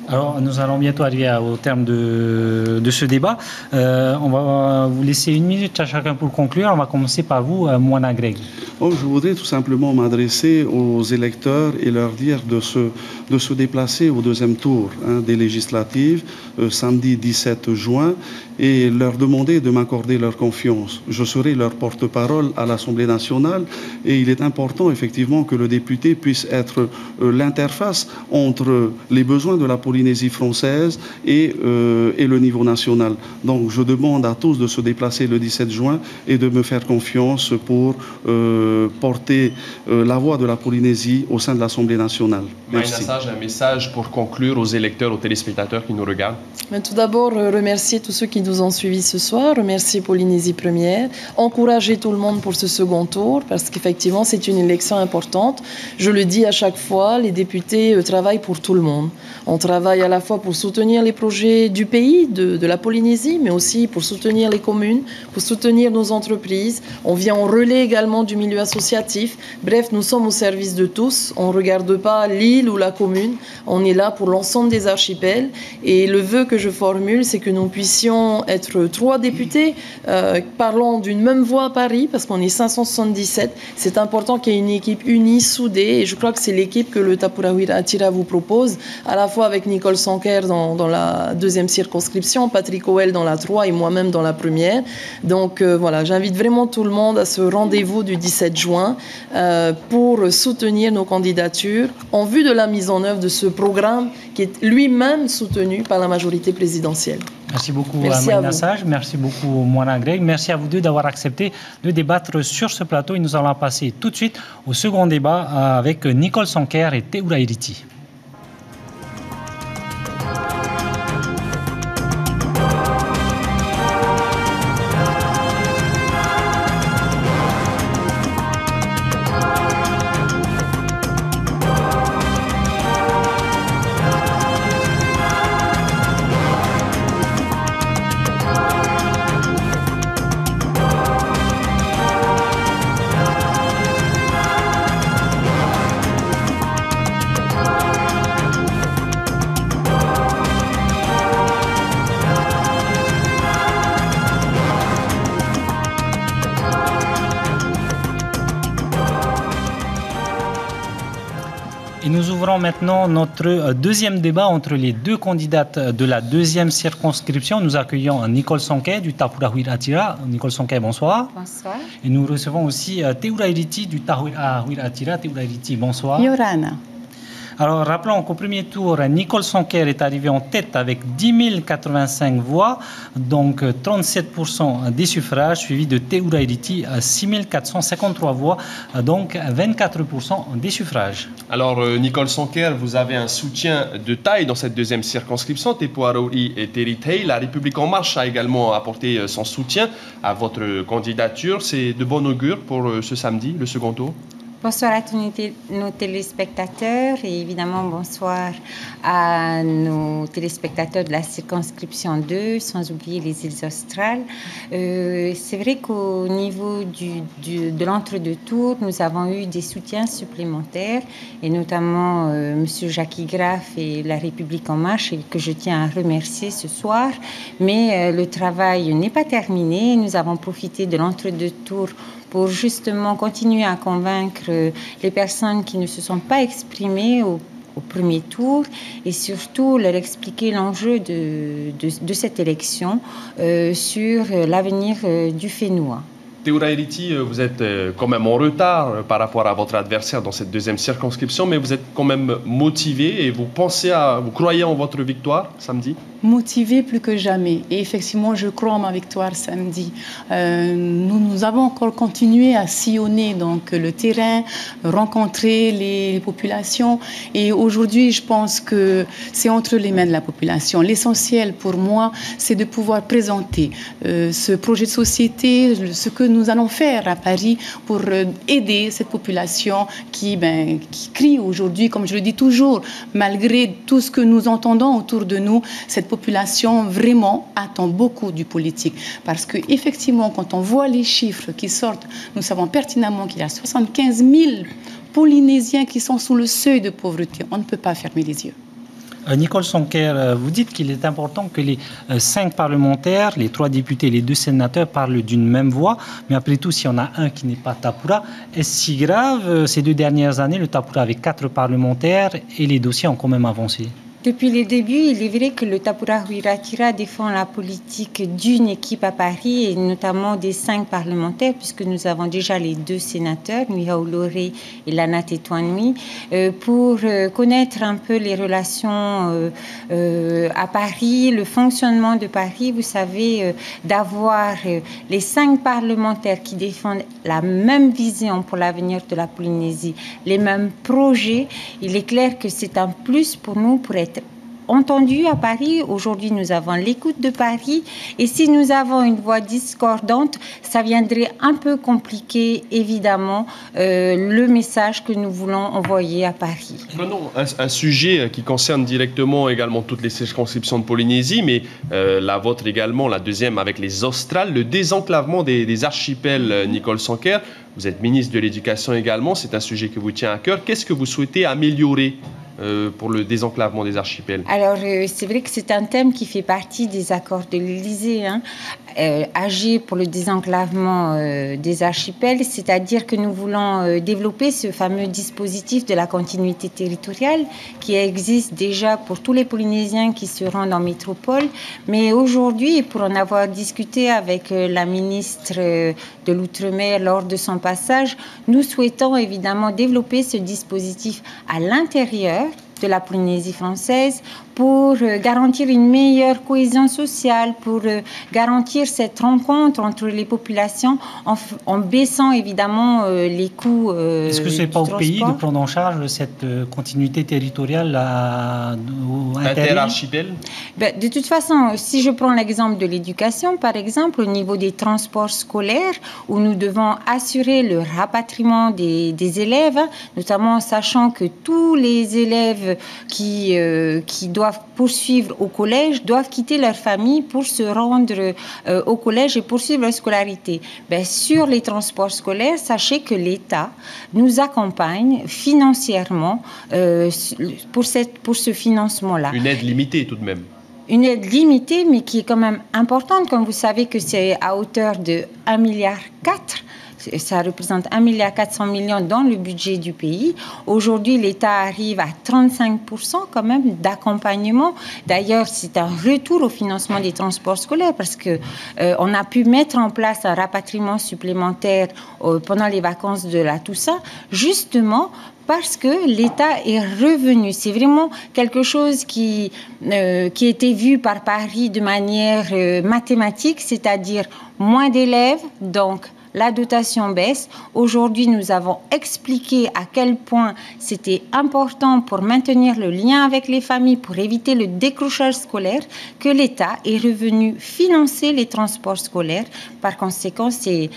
Alors, nous allons bientôt arriver au terme de ce débat. On va vous laisser 1 minute à chacun pour conclure. On va commencer par vous, Moana Greg. Je voudrais tout simplement m'adresser aux électeurs et leur dire de se déplacer au 2e tour des législatives, samedi 17 juin, et leur demander de m'accorder leur confiance. Je serai leur porte-parole à l'Assemblée nationale, et il est important effectivement que le député puisse être l'interface entre les besoins de la politique Polynésie française et le niveau national. Donc je demande à tous de se déplacer le 17 juin et de me faire confiance pour porter la voix de la Polynésie au sein de l'Assemblée nationale. Merci. Un message pour conclure aux électeurs, aux téléspectateurs qui nous regardent. Mais tout d'abord, remercier tous ceux qui nous ont suivis ce soir, remercier Polynésie Première, encourager tout le monde pour ce second tour, parce qu'effectivement, c'est une élection importante. Je le dis à chaque fois, les députés travaillent pour tout le monde. On travaille à la fois pour soutenir les projets du pays, de la Polynésie, mais aussi pour soutenir les communes, pour soutenir nos entreprises. On vient en relais également du milieu associatif. Bref, nous sommes au service de tous. On ne regarde pas l'île ou la commune. On est là pour l'ensemble des archipels. Et le vœu que je formule, c'est que nous puissions être 3 députés parlant d'une même voix à Paris, parce qu'on est 577. C'est important qu'il y ait une équipe unie, soudée. Et je crois que c'est l'équipe que le Tapura Huiraatira vous propose, à la fois avec Nicole Sanker dans la 2e circonscription, Patrick Howell dans la 3 et moi-même dans la 1e. Donc voilà, j'invite vraiment tout le monde à ce rendez-vous du 17 juin pour soutenir nos candidatures en vue de la mise en œuvre de ce programme qui est lui-même soutenu par la majorité présidentielle. Merci beaucoup Maïna Sage, merci beaucoup Moana Greg, merci à vous deux d'avoir accepté de débattre sur ce plateau et nous allons passer tout de suite au second débat avec Nicole Sanker et Teura Iriti. Et nous ouvrons maintenant notre deuxième débat entre les 2 candidates de la 2e circonscription. Nous accueillons Nicole Sanker du Tapura Huiraatira. Nicole Sanker, bonsoir. Bonsoir. Et nous recevons aussi Teura Iriti du Tapura Huiraatira. Teura Iriti, bonsoir. Yorana. Alors, rappelons qu'au premier tour, Nicole Sanker est arrivée en tête avec 10 085 voix, donc 37% des suffrages, suivi de Teura Iriti à 6 453 voix, donc 24% des suffrages. Alors, Nicole Sanker, vous avez un soutien de taille dans cette 2e circonscription, Tepuarouri et Teritei. La République En Marche a également apporté son soutien à votre candidature. C'est de bon augure pour ce samedi, le second tour? Bonsoir à tous nos téléspectateurs et évidemment bonsoir à nos téléspectateurs de la circonscription 2, sans oublier les îles australes. C'est vrai qu'au niveau de l'entre-deux tours, nous avons eu des soutiens supplémentaires et notamment M. Jackie Graff et la République En Marche que je tiens à remercier ce soir. Mais le travail n'est pas terminé. Nous avons profité de l'entre-deux tours pour justement continuer à convaincre les personnes qui ne se sont pas exprimées au premier tour et surtout leur expliquer l'enjeu de cette élection sur l'avenir du Fénois. Teura Iriti, vous êtes quand même en retard par rapport à votre adversaire dans cette 2e circonscription, mais vous êtes quand même motivé et vous croyez en votre victoire samedi? Motivé plus que jamais. Et effectivement, je crois en ma victoire samedi. Nous avons encore continué à sillonner donc, le terrain, rencontrer les populations. Et aujourd'hui, je pense que c'est entre les mains de la population. L'essentiel pour moi, c'est de pouvoir présenter ce projet de société, ce que nous allons faire à Paris pour aider cette population qui crie aujourd'hui, comme je le dis toujours, malgré tout ce que nous entendons autour de nous, cette population vraiment attend beaucoup du politique. Parce qu'effectivement, quand on voit les chiffres qui sortent, nous savons pertinemment qu'il y a 75 000 Polynésiens qui sont sous le seuil de pauvreté. On ne peut pas fermer les yeux. Nicole Sanker, vous dites qu'il est important que les 5 parlementaires, les 3 députés et les 2 sénateurs parlent d'une même voix. Mais après tout, s'il y en a un qui n'est pas Tapura, est-ce si grave? Ces 2 dernières années, le Tapura avait 4 parlementaires et les dossiers ont quand même avancé. Depuis le début, il est vrai que le Tapura Huiratira défend la politique d'une équipe à Paris et notamment des 5 parlementaires, puisque nous avons déjà les 2 sénateurs, Nuiha Oloré et Lana Tetouanoui, pour connaître un peu les relations à Paris, le fonctionnement de Paris. Vous savez, d'avoir les 5 parlementaires qui défendent la même vision pour l'avenir de la Polynésie, les mêmes projets, il est clair que c'est un plus pour nous pour être entendus à Paris. Aujourd'hui, nous avons l'écoute de Paris et si nous avons une voix discordante, ça viendrait un peu compliquer, évidemment, le message que nous voulons envoyer à Paris. Prenons un sujet qui concerne directement également toutes les circonscriptions de Polynésie, mais la vôtre également, la deuxième avec les Australes, le désenclavement des archipels. Nicole Sanquer, vous êtes ministre de l'Éducation également, c'est un sujet qui vous tient à cœur. Qu'est-ce que vous souhaitez améliorer pour le désenclavement des archipels? Alors, c'est vrai que c'est un thème qui fait partie des accords de l'Élysée, agir pour le désenclavement des archipels, c'est-à-dire que nous voulons développer ce fameux dispositif de la continuité territoriale qui existe déjà pour tous les Polynésiens qui se rendent en métropole. Mais aujourd'hui, pour en avoir discuté avec la ministre de l'Outre-mer lors de son passage, nous souhaitons évidemment développer ce dispositif à l'intérieur de la Polynésie française pour garantir une meilleure cohésion sociale, pour garantir cette rencontre entre les populations en baissant évidemment les coûts Est-ce que ce n'est pas au pays de prendre en charge cette continuité territoriale interarchipel? De toute façon, si je prends l'exemple de l'éducation, par exemple, au niveau des transports scolaires, où nous devons assurer le rapatriement des élèves, notamment sachant que tous les élèves qui doivent poursuivre au collège doivent quitter leur famille pour se rendre au collège et poursuivre leur scolarité. Sur les transports scolaires, sachez que l'État nous accompagne financièrement pour ce financement-là. Une aide limitée tout de même. Une aide limitée, mais qui est quand même importante. Comme vous savez que c'est à hauteur de 1,4 milliard. Ça représente 1,4 milliard dans le budget du pays. Aujourd'hui, l'État arrive à 35% quand même d'accompagnement. D'ailleurs, c'est un retour au financement des transports scolaires parce que on a pu mettre en place un rapatriement supplémentaire pendant les vacances de la Toussaint, justement parce que l'État est revenu. C'est vraiment quelque chose qui était vu par Paris de manière mathématique, c'est-à-dire moins d'élèves, donc la dotation baisse. Aujourd'hui, nous avons expliqué à quel point c'était important pour maintenir le lien avec les familles, pour éviter le décrochage scolaire, que l'État est revenu financer les transports scolaires. Par conséquent, si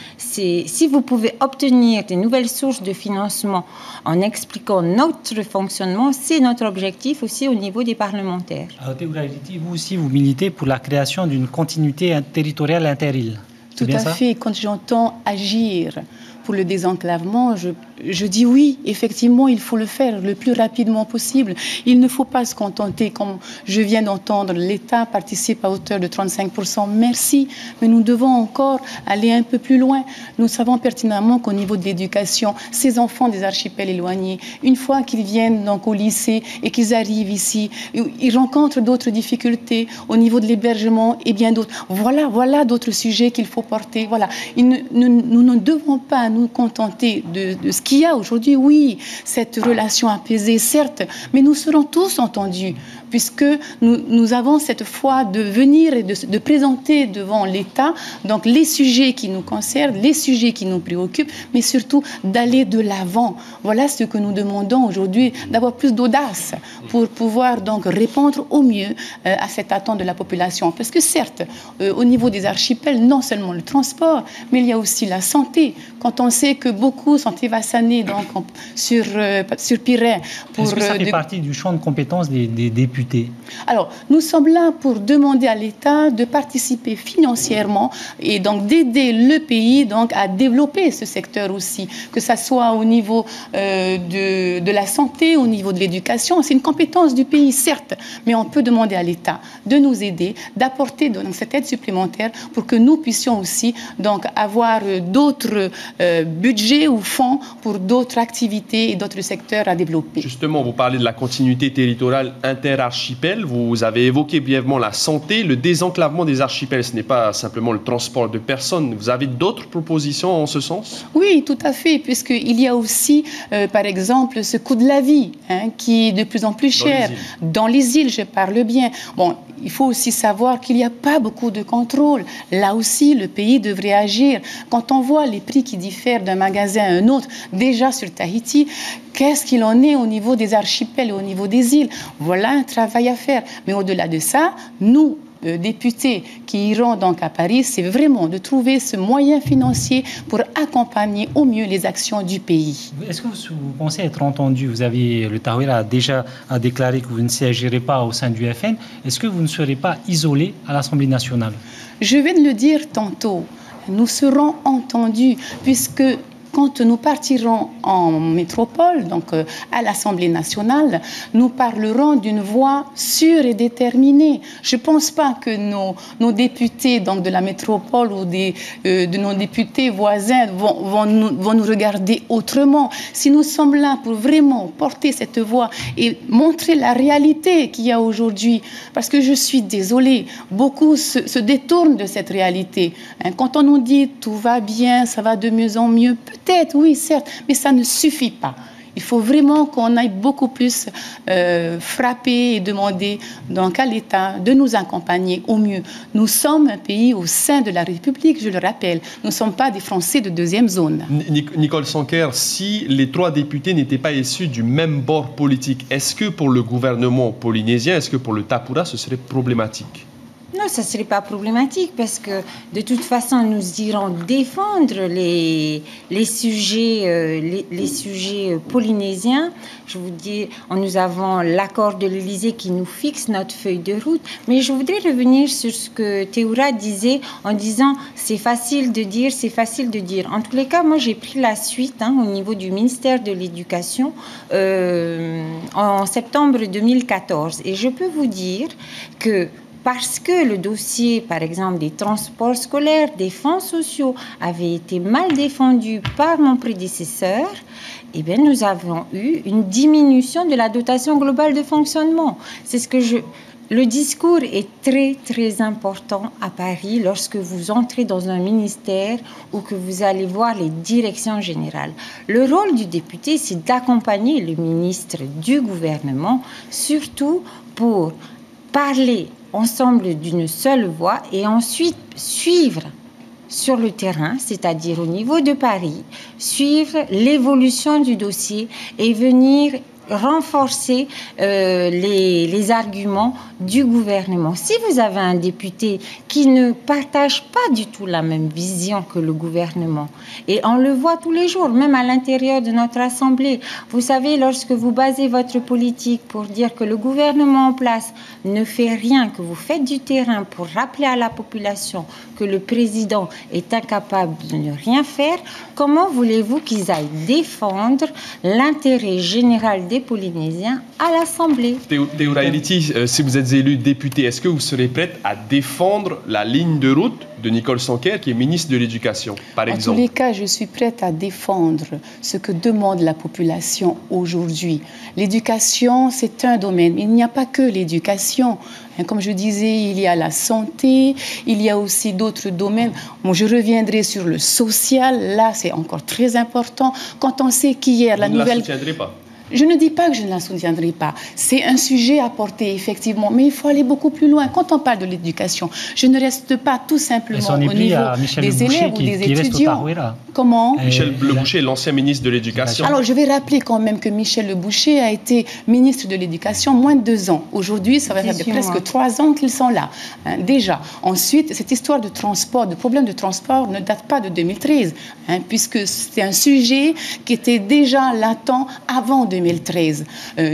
vous pouvez obtenir des nouvelles sources de financement en expliquant notre fonctionnement, c'est notre objectif aussi au niveau des parlementaires. Vous aussi, vous militez pour la création d'une continuité territoriale inter-îles. Tout à fait. Quand j'entends agir pour le désenclavement, je dis oui, effectivement, il faut le faire le plus rapidement possible. Il ne faut pas se contenter, comme je viens d'entendre, l'État participe à hauteur de 35%. Merci, mais nous devons encore aller un peu plus loin. Nous savons pertinemment qu'au niveau de l'éducation, ces enfants des archipels éloignés, une fois qu'ils viennent donc au lycée et qu'ils arrivent ici, ils rencontrent d'autres difficultés au niveau de l'hébergement et bien d'autres. Voilà d'autres sujets qu'il faut porter. Voilà. Nous ne devons pas nous contenter de ce qu'il y a aujourd'hui. Oui, cette relation apaisée, certes, mais nous serons tous entendus, puisque nous avons cette foi de venir et de présenter devant l'État donc les sujets qui nous concernent, les sujets qui nous préoccupent, mais surtout d'aller de l'avant. Voilà ce que nous demandons aujourd'hui, d'avoir plus d'audace pour pouvoir donc répondre au mieux à cette attente de la population. Parce que certes, au niveau des archipels, non seulement le transport, mais il y a aussi la santé. Quand on sait que beaucoup sont évassanés donc, sur Pirée. Est-ce que ça fait partie du champ de compétences des députés? Alors, nous sommes là pour demander à l'État de participer financièrement et donc d'aider le pays donc, à développer ce secteur aussi, que ce soit au niveau de la santé, au niveau de l'éducation. C'est une compétence du pays, certes, mais on peut demander à l'État de nous aider, d'apporter donc, cette aide supplémentaire pour que nous puissions aussi donc, avoir d'autres budgets ou fonds pour d'autres activités et d'autres secteurs à développer. Justement, vous parlez de la continuité territoriale inter archipels. Vous avez évoqué brièvement la santé, le désenclavement des archipels. Ce n'est pas simplement le transport de personnes. Vous avez d'autres propositions en ce sens? Oui, tout à fait, puisqu'il y a aussi, par exemple, ce coût de la vie qui est de plus en plus cher. Dans les îles, je parle bien. Bon, il faut aussi savoir qu'il n'y a pas beaucoup de contrôle. Là aussi, le pays devrait agir. Quand on voit les prix qui diffèrent d'un magasin à un autre, déjà sur Tahiti, qu'est-ce qu'il en est au niveau des archipels et au niveau des îles? Voilà un travail à faire. Mais au-delà de ça, nous, députés qui iront donc à Paris, c'est vraiment de trouver ce moyen financier pour accompagner au mieux les actions du pays. Est-ce que vous pensez être entendu? Le Tahouira a déjà déclaré que vous ne siégerez pas au sein du FN. Est-ce que vous ne serez pas isolé à l'Assemblée nationale? Je viens de le dire tantôt. Nous serons entendus puisque quand nous partirons en métropole, donc à l'Assemblée nationale, nous parlerons d'une voix sûre et déterminée. Je ne pense pas que nos députés donc, de la métropole ou de nos députés voisins vont nous regarder autrement. Si nous sommes là pour vraiment porter cette voix et montrer la réalité qu'il y a aujourd'hui, parce que je suis désolée, beaucoup se détournent de cette réalité. Quand on nous dit tout va bien, ça va de mieux en mieux, peut-être, oui, certes, mais ça ne suffit pas. Il faut vraiment qu'on aille beaucoup plus frapper et demander donc à l'État de nous accompagner au mieux. Nous sommes un pays au sein de la République, je le rappelle. Nous ne sommes pas des Français de deuxième zone. Nicole Sanquer, si les 3 députés n'étaient pas issus du même bord politique, est-ce que pour le gouvernement polynésien, est-ce que pour le Tahouira, ce serait problématique? Non, ça ne serait pas problématique parce que de toute façon, nous irons défendre les sujets polynésiens. Je vous dis, nous avons l'accord de l'Élysée qui nous fixe notre feuille de route. Mais je voudrais revenir sur ce que Théoura disait en disant c'est facile de dire, c'est facile de dire. En tous les cas, moi, j'ai pris la suite au niveau du ministère de l'Éducation en septembre 2014. Et je peux vous dire que parce que le dossier, par exemple, des transports scolaires, des fonds sociaux avait été mal défendu par mon prédécesseur, eh bien, nous avons eu une diminution de la dotation globale de fonctionnement. C'est ce que Le discours est très, très important à Paris lorsque vous entrez dans un ministère ou que vous allez voir les directions générales. Le rôle du député, c'est d'accompagner le ministre du gouvernement, surtout pour parler ensemble d'une seule voix et ensuite suivre sur le terrain, c'est-à-dire au niveau de Paris, suivre l'évolution du dossier et venir renforcer les arguments du gouvernement. Si vous avez un député qui ne partage pas du tout la même vision que le gouvernement, et on le voit tous les jours, même à l'intérieur de notre Assemblée, vous savez, lorsque vous basez votre politique pour dire que le gouvernement en place ne fait rien, que vous faites du terrain pour rappeler à la population que le président est incapable de ne rien faire, comment voulez-vous qu'ils aillent défendre l'intérêt général des Polynésiens à l'Assemblée? Théoura Eliti, si vous êtes élu député, est-ce que vous serez prête à défendre la ligne de route de Nicole Sanquer, qui est ministre de l'Éducation, par exemple? En tous les cas, je suis prête à défendre ce que demande la population aujourd'hui. L'éducation, c'est un domaine. Il n'y a pas que l'éducation. Comme je disais, il y a la santé, il y a aussi d'autres domaines. Bon, je reviendrai sur le social. Là, c'est encore très important. Quand on sait qu'hier, la nouvelle... Vous ne la soutiendrez pas? Je ne dis pas que je ne la soutiendrai pas. C'est un sujet à porter, effectivement. Mais il faut aller beaucoup plus loin. Quand on parle de l'éducation, je ne reste pas tout simplement au niveau des élèves ou des étudiants. Comment? Michel Leboucher, l'ancien ministre de l'Éducation. Alors, je vais rappeler quand même que Michel Leboucher a été ministre de l'Éducation moins de 2 ans. Aujourd'hui, ça va faire presque 3 ans qu'ils sont là. Déjà. Ensuite, cette histoire de transport, de problème de transport ne date pas de 2013, puisque c'est un sujet qui était déjà latent avant 2013.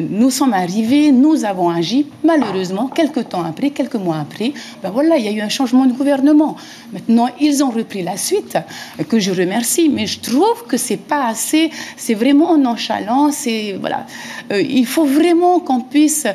Nous sommes arrivés, nous avons agi, malheureusement, quelques temps après, quelques mois après, ben voilà, il y a eu un changement de gouvernement. Maintenant, ils ont repris la suite, que je remercie, mais je trouve que c'est pas assez, c'est vraiment nonchalant, voilà. Il faut vraiment qu'on puisse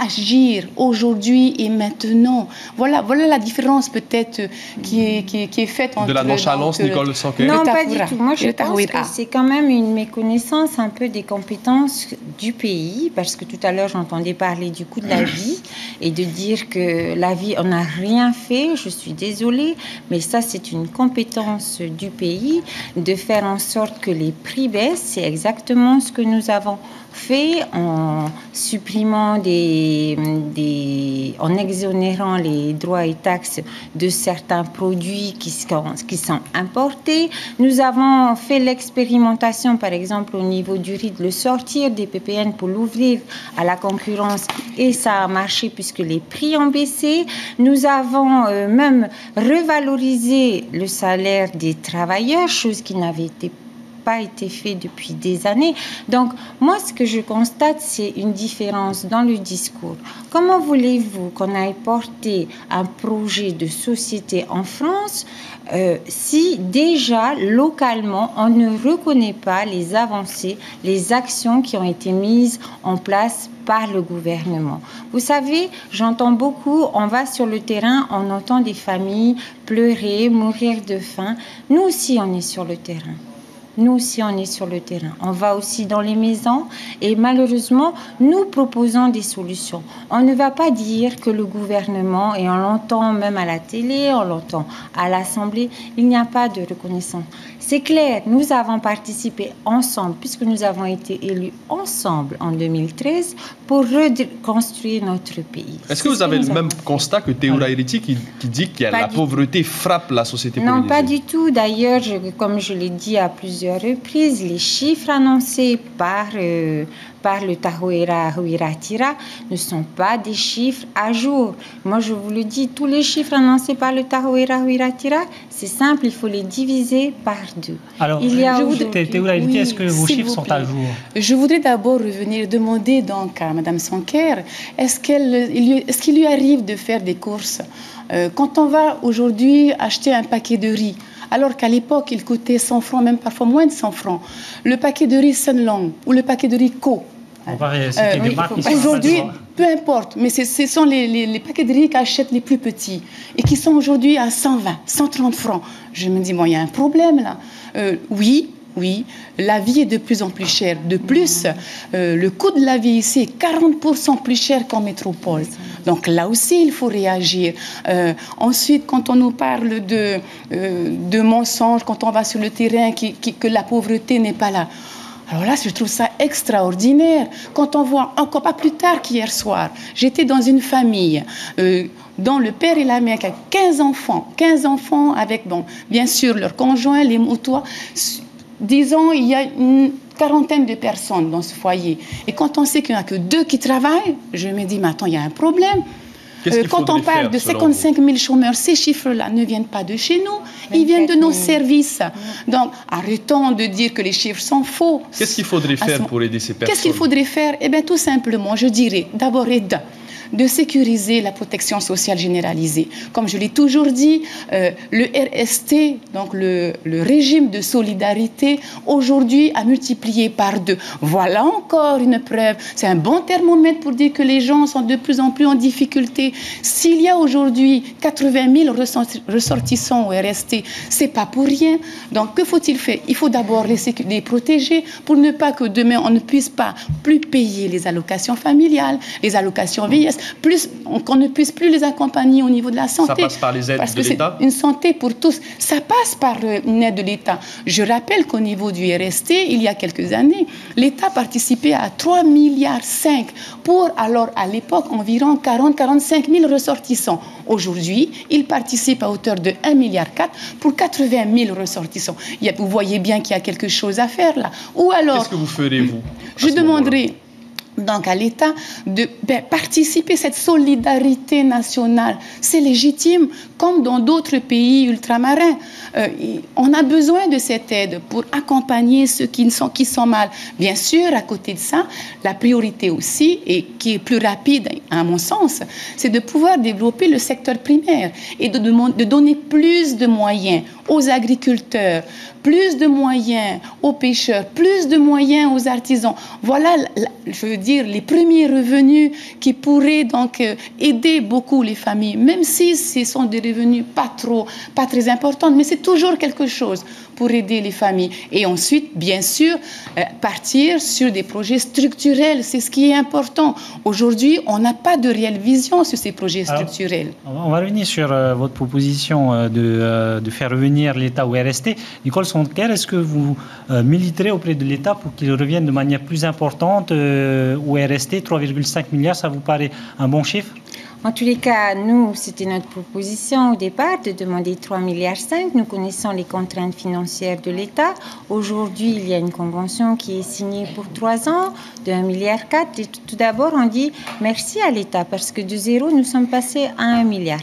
agir aujourd'hui et maintenant. Voilà la différence peut-être qui est faite entre... De la nonchalance, Nicole Sanquer? Non, pas du tout. Moi, je pense que c'est quand même une méconnaissance un peu des compétences l'urgence du pays, parce que tout à l'heure j'entendais parler du coût de la vie et de dire que la vie, on n'a rien fait, je suis désolée, mais ça c'est une compétence du pays, de faire en sorte que les prix baissent. C'est exactement ce que nous avons fait en supprimant en exonérant les droits et taxes de certains produits qui sont importés. Nous avons fait l'expérimentation, par exemple, au niveau du riz, de le sortir des PPN pour l'ouvrir à la concurrence et ça a marché puisque les prix ont baissé. Nous avons même revalorisé le salaire des travailleurs, chose qui n'avait pas été fait depuis des années. Donc, moi, ce que je constate, c'est une différence dans le discours. Comment voulez-vous qu'on aille porter un projet de société en France si déjà, localement, on ne reconnaît pas les avancées, les actions qui ont été mises en place par le gouvernement. Vous savez, j'entends beaucoup, on va sur le terrain, on entend des familles pleurer, mourir de faim. Nous aussi, on est sur le terrain. Nous aussi, on est sur le terrain. On va aussi dans les maisons et malheureusement, nous proposons des solutions. On ne va pas dire que le gouvernement, et on l'entend même à la télé, on l'entend à l'Assemblée, il n'y a pas de reconnaissance. C'est clair, nous avons participé ensemble, puisque nous avons été élus ensemble en 2013, pour reconstruire notre pays. Est-ce que vous avez le même constat que Théoura Héritier qui dit que la pauvreté frappe la société polynésienne? Non, pas du tout. D'ailleurs, comme je l'ai dit à plusieurs reprises, les chiffres annoncés par le Tahoeira Huiratira ne sont pas des chiffres à jour. Moi, je vous le dis, tous les chiffres annoncés par le Tahoeira Huiratira, c'est simple, il faut les diviser par 2. Alors, Théoura Héritier, est-ce que vos chiffres sont à jour? Je voudrais d'abord revenir demander donc à Mme Sanker, est-ce qu'il lui arrive de faire des courses quand on va aujourd'hui acheter un paquet de riz, alors qu'à l'époque, il coûtait 100 francs, même parfois moins de 100 francs. Le paquet de riz Senlong ou le paquet de riz Co. On va citer des marques. Aujourd'hui, peu importe, mais ce sont les paquets de riz qu'achètent les plus petits et qui sont aujourd'hui à 120, 130 francs. Je me dis, bon, il y a un problème là. Oui, la vie est de plus en plus chère. De plus, le coût de la vie ici est 40% plus cher qu'en métropole. Donc là aussi, il faut réagir. Ensuite, quand on nous parle de mensonges, quand on va sur le terrain, que la pauvreté n'est pas là. Alors là, je trouve ça extraordinaire. Quand on voit, encore pas plus tard qu'hier soir, j'étais dans une famille dont le père et la mère qui ont 15 enfants avec, bon, bien sûr, leurs conjoints, les motos. Disons, il y a une quarantaine de personnes dans ce foyer. Et quand on sait qu'il n'y en a que 2 qui travaillent, je me dis, mais attends, il y a un problème. Quand on parle de 55 000 chômeurs, ces chiffres-là ne viennent pas de chez nous, ils viennent de nos services. Donc, arrêtons de dire que les chiffres sont faux. Qu'est-ce qu'il faudrait faire pour aider ces personnes? Qu'est-ce qu'il faudrait faire? Eh bien, tout simplement, je dirais, d'abord, de sécuriser la protection sociale généralisée. Comme je l'ai toujours dit, le RST, donc le régime de solidarité, aujourd'hui a multiplié par 2. Voilà encore une preuve. C'est un bon thermomètre pour dire que les gens sont de plus en plus en difficulté. S'il y a aujourd'hui 80 000 ressortissants au RST, c'est pas pour rien. Donc, que faut-il faire? Il faut d'abord les protéger pour ne pas que demain on ne puisse pas plus payer les allocations familiales, les allocations vieillesse, qu'on ne puisse plus les accompagner au niveau de la santé. Ça passe par les aides de l'État? Une santé pour tous. Ça passe par une aide de l'État. Je rappelle qu'au niveau du RST, il y a quelques années, l'État participait à 3,5 milliards pour, alors à l'époque, environ 40-45 000 ressortissants. Aujourd'hui, il participe à hauteur de 1,4 milliard pour 80 000 ressortissants. Vous voyez bien qu'il y a quelque chose à faire là. Ou alors... Qu'est-ce que vous ferez, vous? Je demanderai donc à l'État de participer à cette solidarité nationale. C'est légitime, comme dans d'autres pays ultramarins. On a besoin de cette aide pour accompagner ceux qui sont mal. Bien sûr, à côté de ça, la priorité aussi, et qui est plus rapide à mon sens, c'est de pouvoir développer le secteur primaire et de donner plus de moyens aux agriculteurs, plus de moyens aux pêcheurs, plus de moyens aux artisans. Voilà, je veux dire, les premiers revenus qui pourraient donc aider beaucoup les familles, même si ce sont des revenus pas très importants, mais c'est toujours quelque chose pour aider les familles. Et ensuite, bien sûr, partir sur des projets structurels. C'est ce qui est important. Aujourd'hui, on n'a pas de réelle vision sur ces projets structurels. Alors, on va revenir sur votre proposition de faire revenir l'État au RST. Nicole Sonker, est-ce que vous militerez auprès de l'État pour qu'il revienne de manière plus importante au RST? 3,5 milliards, ça vous paraît un bon chiffre? En tous les cas, nous, c'était notre proposition au départ de demander 3,5 milliards. Nous connaissons les contraintes financières de l'État. Aujourd'hui, il y a une convention qui est signée pour 3 ans de 1,4 milliard. Et tout d'abord, on dit merci à l'État parce que de zéro, nous sommes passés à 1,4 milliard.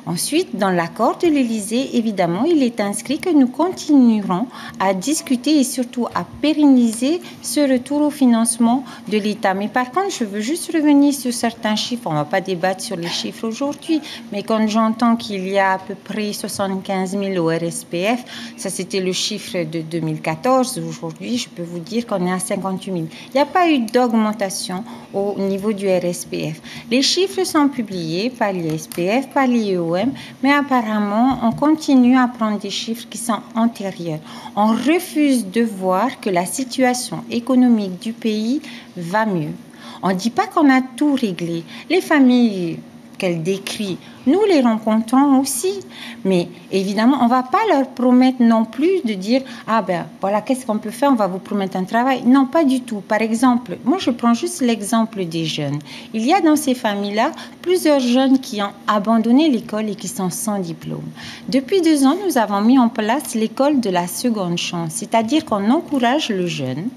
Ensuite, dans l'accord de l'Élysée, évidemment, il est inscrit que nous continuerons à discuter et surtout à pérenniser ce retour au financement de l'État. Mais par contre, je veux juste revenir sur certains chiffres. On ne va pas débattre sur les chiffres aujourd'hui, mais quand j'entends qu'il y a à peu près 75 000 au RSPF, ça c'était le chiffre de 2014. Aujourd'hui, je peux vous dire qu'on est à 58 000. Il n'y a pas eu d'augmentation au niveau du RSPF. Les chiffres sont publiés par l'ISPF, par l'IEOM, mais apparemment, on continue à prendre des chiffres qui sont antérieurs. On refuse de voir que la situation économique du pays va mieux. On ne dit pas qu'on a tout réglé. Les familles qu'elle décrit, nous les rencontrons aussi. Mais évidemment, on ne va pas leur promettre non plus de dire « Ah ben voilà, qu'est-ce qu'on peut faire? On va vous promettre un travail. » Non, pas du tout. Par exemple, moi je prends juste l'exemple des jeunes. Il y a dans ces familles-là plusieurs jeunes qui ont abandonné l'école et qui sont sans diplôme. Depuis 2 ans, nous avons mis en place l'école de la seconde chance. C'est-à-dire qu'on encourage le jeune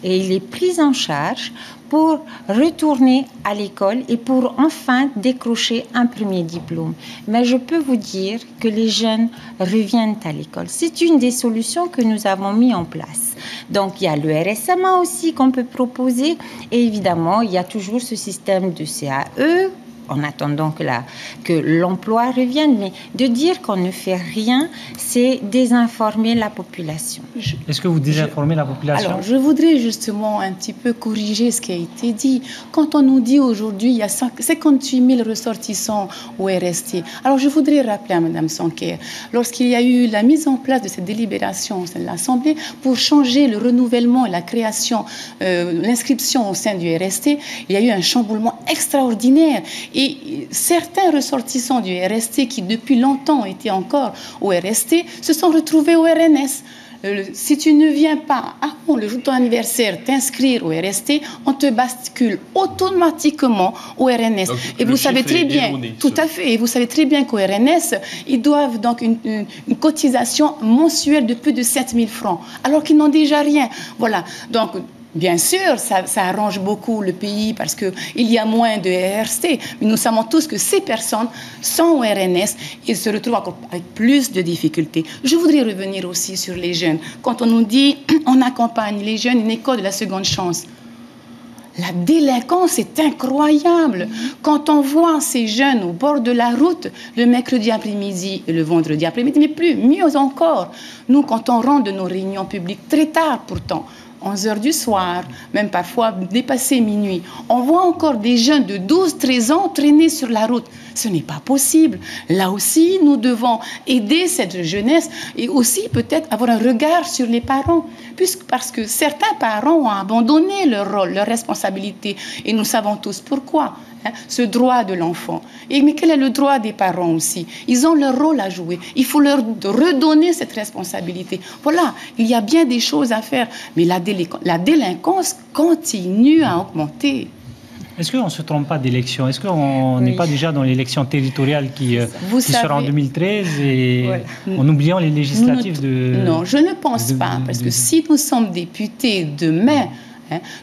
et il est pris en charge pour retourner à l'école et pour enfin décrocher un premier diplôme. Mais je peux vous dire que les jeunes reviennent à l'école. C'est une des solutions que nous avons mis en place. Donc, il y a le RSMA aussi qu'on peut proposer. Et évidemment, il y a toujours ce système de CAE en attendant que l'emploi revienne. Mais de dire qu'on ne fait rien, c'est désinformer la population. Est-ce que vous désinformez la population? Alors, je voudrais justement un petit peu corriger ce qui a été dit. Quand on nous dit aujourd'hui il y a 58 000 ressortissants au RST, alors je voudrais rappeler à Mme Sonker, lorsqu'il y a eu la mise en place de cette délibération au sein de l'Assemblée pour changer le renouvellement et la création, l'inscription au sein du RST, il y a eu un chamboulement extraordinaire. Et certains ressortissants du RST qui depuis longtemps étaient encore au RST se sont retrouvés au RNS. Si tu ne viens pas avant le jour de ton anniversaire t'inscrire au RST, on te bascule automatiquement au RNS. Donc, et vous savez très bien, tout à fait, et vous savez très bien qu'au RNS, ils doivent donc une cotisation mensuelle de plus de 7 000 francs, alors qu'ils n'ont déjà rien. Voilà, donc bien sûr, ça arrange beaucoup le pays parce qu'il y a moins de RST, mais nous savons tous que ces personnes sont au RNS et se retrouvent encore avec plus de difficultés. Je voudrais revenir aussi sur les jeunes. Quand on nous dit on accompagne les jeunes, une école de la seconde chance, la délinquance est incroyable. Quand on voit ces jeunes au bord de la route le mercredi après-midi et le vendredi après-midi, mais mieux encore, nous, quand on rentre de nos réunions publiques très tard pourtant, 11 heures du soir, même parfois dépassé minuit, on voit encore des jeunes de 12-13 ans traîner sur la route. Ce n'est pas possible. Là aussi, nous devons aider cette jeunesse et aussi peut-être avoir un regard sur les parents, parce que certains parents ont abandonné leur rôle, leur responsabilité, et nous savons tous pourquoi. Ce droit de l'enfant. Mais quel est le droit des parents aussi? Ils ont leur rôle à jouer. Il faut leur redonner cette responsabilité. Voilà, il y a bien des choses à faire, mais la délinquance continue à augmenter. Est-ce qu'on ne se trompe pas d'élection? Est-ce qu'on n'est pas déjà dans l'élection territoriale qui sera en 2013 et voilà, en oubliant les législatives Non, je ne pense pas, parce que si nous sommes députés demain,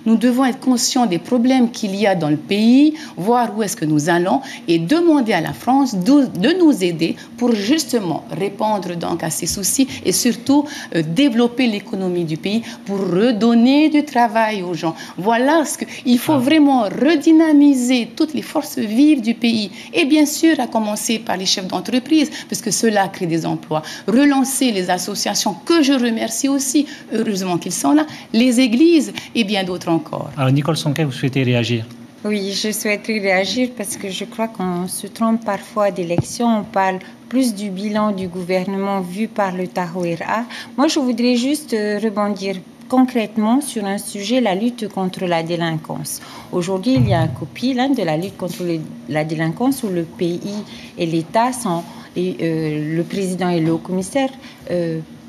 nous devons être conscients des problèmes qu'il y a dans le pays, voir où est-ce que nous allons et demander à la France de nous aider pour justement répondre donc à ces soucis et surtout développer l'économie du pays pour redonner du travail aux gens. Voilà ce qu'il faut vraiment redynamiser toutes les forces vives du pays et bien sûr à commencer par les chefs d'entreprise parce que cela crée des emplois. Relancer les associations que je remercie aussi, heureusement qu'ils sont là, les églises et bien d'autres encore. Alors Nicole Sonker, vous souhaitez réagir? Oui, je souhaiterais réagir parce que je crois qu'on se trompe parfois d'élection. On parle plus du bilan du gouvernement vu par le Tahoira. Moi, je voudrais juste rebondir concrètement sur un sujet, la lutte contre la délinquance. Aujourd'hui, il y a un copil de la lutte contre la délinquance où le pays et l'État sont, le président et le haut-commissaire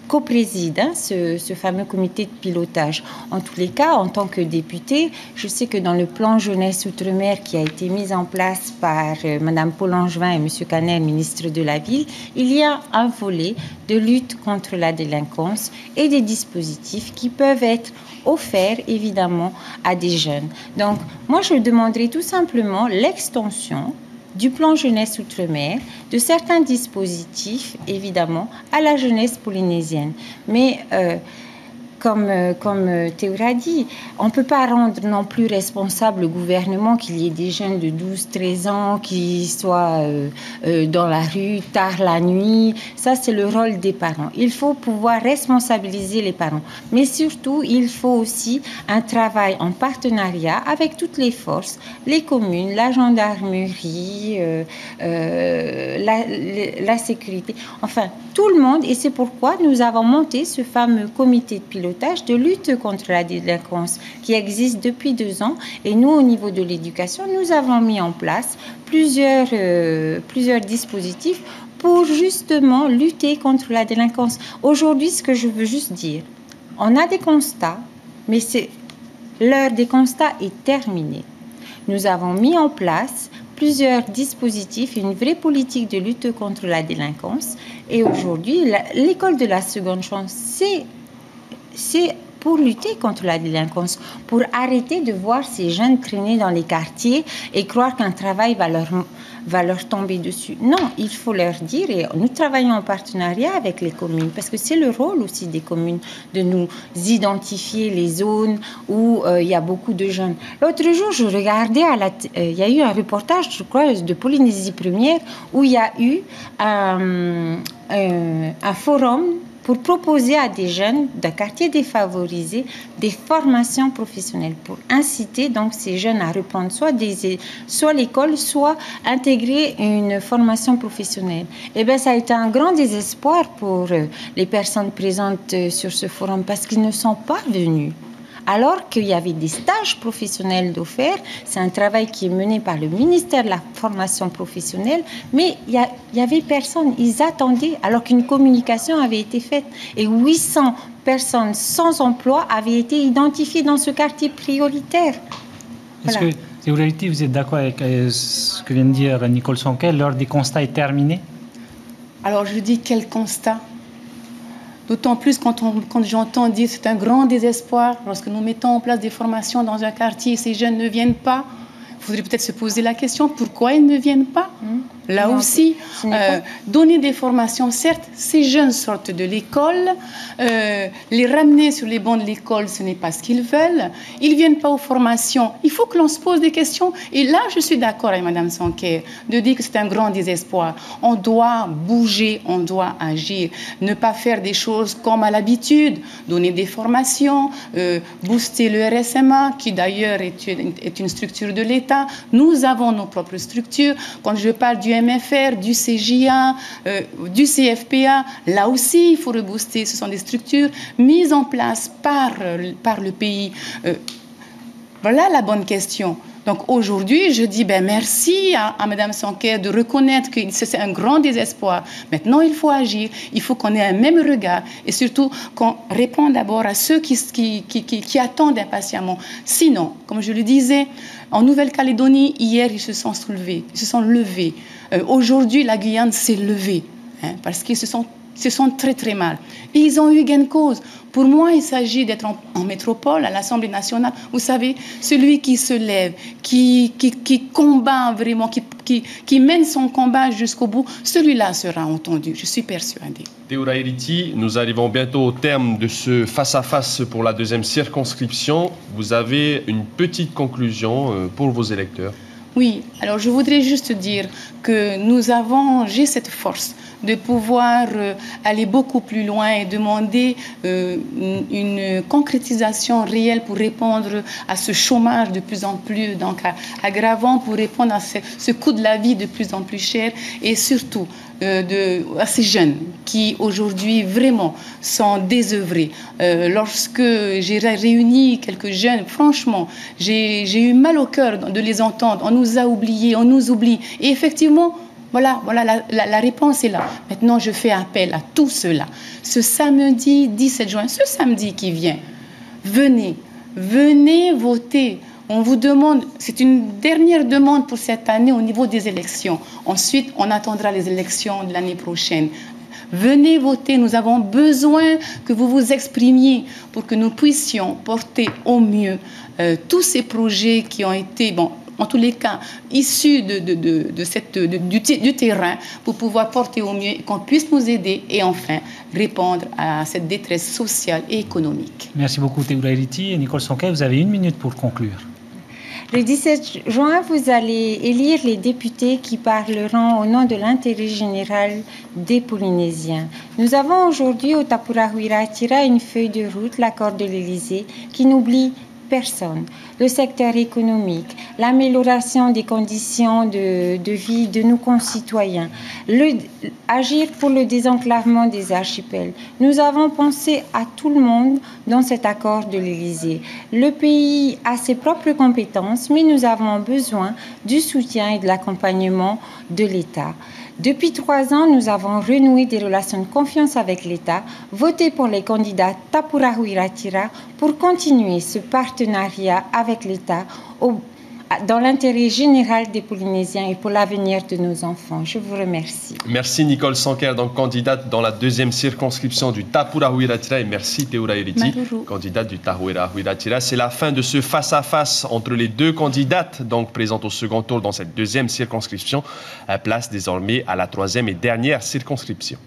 co-préside ce fameux comité de pilotage. En tous les cas, en tant que député, je sais que dans le plan jeunesse outre-mer qui a été mis en place par Mme Paul Langevin et M. Canet, ministre de la Ville, il y a un volet de lutte contre la délinquance et des dispositifs qui peuvent être offerts évidemment à des jeunes. Donc, moi, je demanderais tout simplement l'extension du plan jeunesse outre-mer, de certains dispositifs, évidemment, à la jeunesse polynésienne. Mais comme Théoura a dit, on ne peut pas rendre non plus responsable le gouvernement qu'il y ait des jeunes de 12-13 ans qui soient dans la rue tard la nuit. Ça, c'est le rôle des parents. Il faut pouvoir responsabiliser les parents. Mais surtout, il faut aussi un travail en partenariat avec toutes les forces, les communes, la gendarmerie, la sécurité, enfin, tout le monde. Et c'est pourquoi nous avons monté ce fameux comité de pilotage de lutte contre la délinquance qui existe depuis 2 ans. Et nous, au niveau de l'éducation, nous avons mis en place plusieurs dispositifs pour justement lutter contre la délinquance. Aujourd'hui, ce que je veux juste dire, on a des constats, mais l'heure des constats est terminée. Nous avons mis en place plusieurs dispositifs, une vraie politique de lutte contre la délinquance. Et aujourd'hui, l'école de la seconde chance, c'est pour lutter contre la délinquance, pour arrêter de voir ces jeunes traîner dans les quartiers et croire qu'un travail va leur tomber dessus. Non, il faut leur dire, et nous travaillons en partenariat avec les communes, parce que c'est le rôle aussi des communes de nous identifier les zones où il y a beaucoup de jeunes. L'autre jour, je regardais, il y a eu un reportage, je crois, de Polynésie Première, où il y a eu un forum pour proposer à des jeunes d'un quartier défavorisé des formations professionnelles, pour inciter donc ces jeunes à reprendre soit l'école, soit intégrer une formation professionnelle. Eh bien, ça a été un grand désespoir pour les personnes présentes sur ce forum, parce qu'ils ne sont pas venus. Alors qu'il y avait des stages professionnels d'offerts. C'est un travail qui est mené par le ministère de la formation professionnelle, mais il y avait personne. Ils attendaient, alors qu'une communication avait été faite. Et 800 personnes sans emploi avaient été identifiées dans ce quartier prioritaire. Voilà. Est-ce que, Théoura, vous êtes d'accord avec ce que vient de dire Nicole Sonquet, l'heure des constats est terminée? Alors, je dis quel constat? D'autant plus quand j'entends dire c'est un grand désespoir lorsque nous mettons en place des formations dans un quartier et ces jeunes ne viennent pas. Il faudrait peut-être se poser la question pourquoi ils ne viennent pas. Là aussi, donner des formations, certes, ces jeunes sortent de l'école, les ramener sur les bancs de l'école, ce n'est pas ce qu'ils veulent. Ils ne viennent pas aux formations. Il faut que l'on se pose des questions. Et là, je suis d'accord avec Mme Sonquet de dire que c'est un grand désespoir. On doit bouger, on doit agir. Ne pas faire des choses comme à l'habitude, donner des formations, booster le RSMA, qui d'ailleurs est une structure de l'État. Nous avons nos propres structures. Quand je parle du MFR, du CJA, du CFPA, là aussi, il faut rebooster. Ce sont des structures mises en place par le pays. Voilà la bonne question. Donc aujourd'hui, je dis merci à Mme Sonquet de reconnaître que c'est un grand désespoir. Maintenant, il faut agir. Il faut qu'on ait un même regard et surtout qu'on réponde d'abord à ceux qui attendent impatiemment. Sinon, comme je le disais, en Nouvelle-Calédonie, hier, ils se sont soulevés, ils se sont levés. Aujourd'hui, la Guyane s'est levée parce qu'ils se sont très très mal. Et ils ont eu gain de cause. Pour moi, il s'agit d'être en métropole, à l'Assemblée nationale. Vous savez, celui qui se lève, qui combat vraiment, qui mène son combat jusqu'au bout, celui-là sera entendu. Je suis persuadée. Théoura Iriti, nous arrivons bientôt au terme de ce face-à-face pour la deuxième circonscription. Vous avez une petite conclusion pour vos électeurs? Oui, alors je voudrais juste dire que j'ai cette force de pouvoir aller beaucoup plus loin et demander une concrétisation réelle pour répondre à ce chômage de plus en plus donc aggravant, pour répondre à ce coût de la vie de plus en plus cher, et surtout à ces jeunes qui aujourd'hui vraiment sont désœuvrés. Lorsque j'ai réuni quelques jeunes, franchement, j'ai eu mal au cœur de les entendre. On nous a oubliés, on nous oublie. Et effectivement, voilà la réponse est là. Maintenant, je fais appel à tous ceux-là. Ce samedi 17 juin, ce samedi qui vient, venez voter. On vous demande, c'est une dernière demande pour cette année au niveau des élections. Ensuite, on attendra les élections de l'année prochaine. Venez voter, nous avons besoin que vous vous exprimiez pour que nous puissions porter au mieux tous ces projets qui ont été, en tous les cas, issus du terrain, pour pouvoir porter au mieux, qu'on puisse nous aider et enfin répondre à cette détresse sociale et économique. Merci beaucoup Théoura Hériti. Et Nicole Sonquet, vous avez 1 minute pour conclure. Le 17 juin, vous allez élire les députés qui parleront au nom de l'intérêt général des Polynésiens. Nous avons aujourd'hui au Tapura Huiraatira une feuille de route, l'accord de l'Élysée, qui n'oublie personne. Le secteur économique, l'amélioration des conditions de vie de nos concitoyens, agir pour le désenclavement des archipels. Nous avons pensé à tout le monde dans cet accord de l'Élysée. Le pays a ses propres compétences, mais nous avons besoin du soutien et de l'accompagnement de l'État. Depuis 3 ans, nous avons renoué des relations de confiance avec l'État, voté pour les candidats Tapura Huiraatira pour continuer ce partenariat avec l'État dans l'intérêt général des Polynésiens et pour l'avenir de nos enfants. Je vous remercie. Merci Nicole Sonquer, donc candidate dans la 2e circonscription du Tapura Huiraatira, et merci Théoura Hériti, candidate du Tapura Huiraatira. C'est la fin de ce face-à-face entre les 2 candidates, donc présentes au second tour dans cette 2e circonscription. Place désormais à la 3e et dernière circonscription.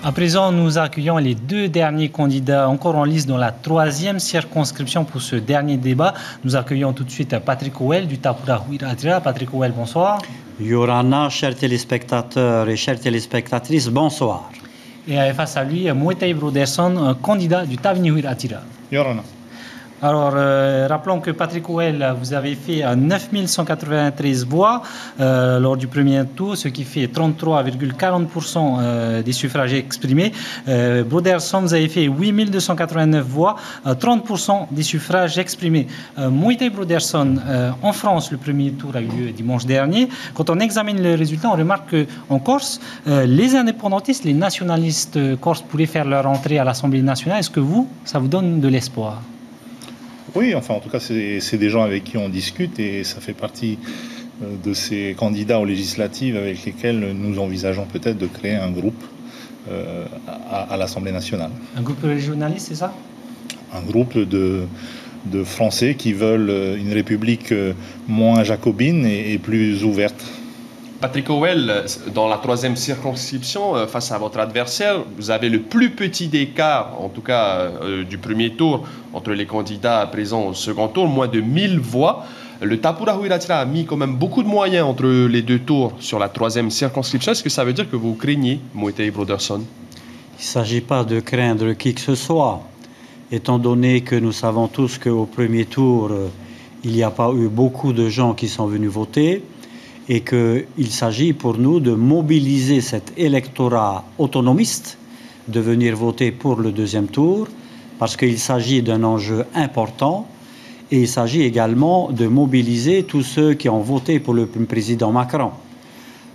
À présent, nous accueillons les 2 derniers candidats encore en lice dans la 3e circonscription pour ce dernier débat. Nous accueillons tout de suite Patrick Ouel du Tapura Huiraatira. Patrick Ouel, bonsoir. Yorana, chers téléspectateurs et chères téléspectatrices, bonsoir. Et face à lui, Moetai Broderson, candidat du Tavini Huiraatira. Yorana. Alors, rappelons que Patrick Ouel, vous avez fait 9193 voix lors du premier tour, ce qui fait 33,40% des suffrages exprimés. Broderson, vous avez fait 8289 voix, 30% des suffrages exprimés. Moetai Broderson, en France, le premier tour a eu lieu dimanche dernier. Quand on examine les résultats, on remarque qu'en Corse, les indépendantistes, les nationalistes corses pourraient faire leur entrée à l'Assemblée nationale. Est-ce que ça vous donne de l'espoir ? Oui, enfin en tout cas c'est des gens avec qui on discute et ça fait partie de ces candidats aux législatives avec lesquels nous envisageons peut-être de créer un groupe à l'Assemblée nationale. Un groupe régionaliste, c'est ça ? Un groupe de Français qui veulent une république moins jacobine et plus ouverte. Patrick Ouel, dans la 3e circonscription, face à votre adversaire, vous avez le plus petit écart, en tout cas du premier tour, entre les candidats présents au second tour, moins de 1000 voix. Le Tapura Huiraatira a mis quand même beaucoup de moyens entre les 2 tours sur la 3e circonscription. Est-ce que ça veut dire que vous craignez Moetai Broderson ? Il ne s'agit pas de craindre qui que ce soit, étant donné que nous savons tous qu'au premier tour, il n'y a pas eu beaucoup de gens qui sont venus voter, et qu'il s'agit pour nous de mobiliser cet électorat autonomiste, de venir voter pour le 2e tour, parce qu'il s'agit d'un enjeu important, et il s'agit également de mobiliser tous ceux qui ont voté pour le président Macron.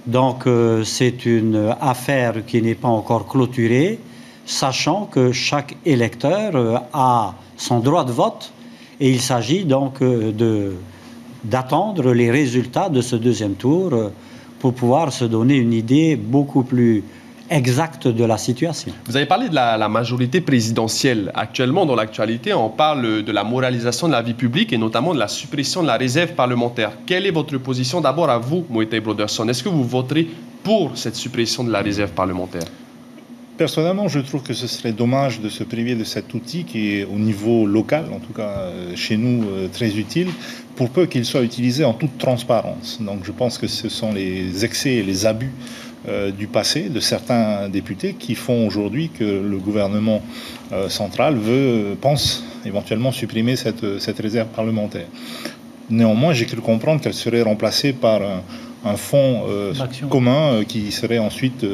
Donc c'est une affaire qui n'est pas encore clôturée, sachant que chaque électeur a son droit de vote et il s'agit donc d'attendre les résultats de ce deuxième tour pour pouvoir se donner une idée beaucoup plus exacte de la situation. Vous avez parlé de la majorité présidentielle. Actuellement, dans l'actualité, on parle de la moralisation de la vie publique et notamment de la suppression de la réserve parlementaire. Quelle est votre position d'abord à vous, Moïté Broderson? Est-ce que vous voterez pour cette suppression de la réserve parlementaire? Personnellement, je trouve que ce serait dommage de se priver de cet outil qui est au niveau local, en tout cas chez nous, très utile, pour peu qu'il soit utilisé en toute transparence. Donc je pense que ce sont les excès et les abus du passé de certains députés qui font aujourd'hui que le gouvernement central pense éventuellement supprimer cette réserve parlementaire. Néanmoins, j'ai cru comprendre qu'elle serait remplacée par un fonds commun qui serait ensuite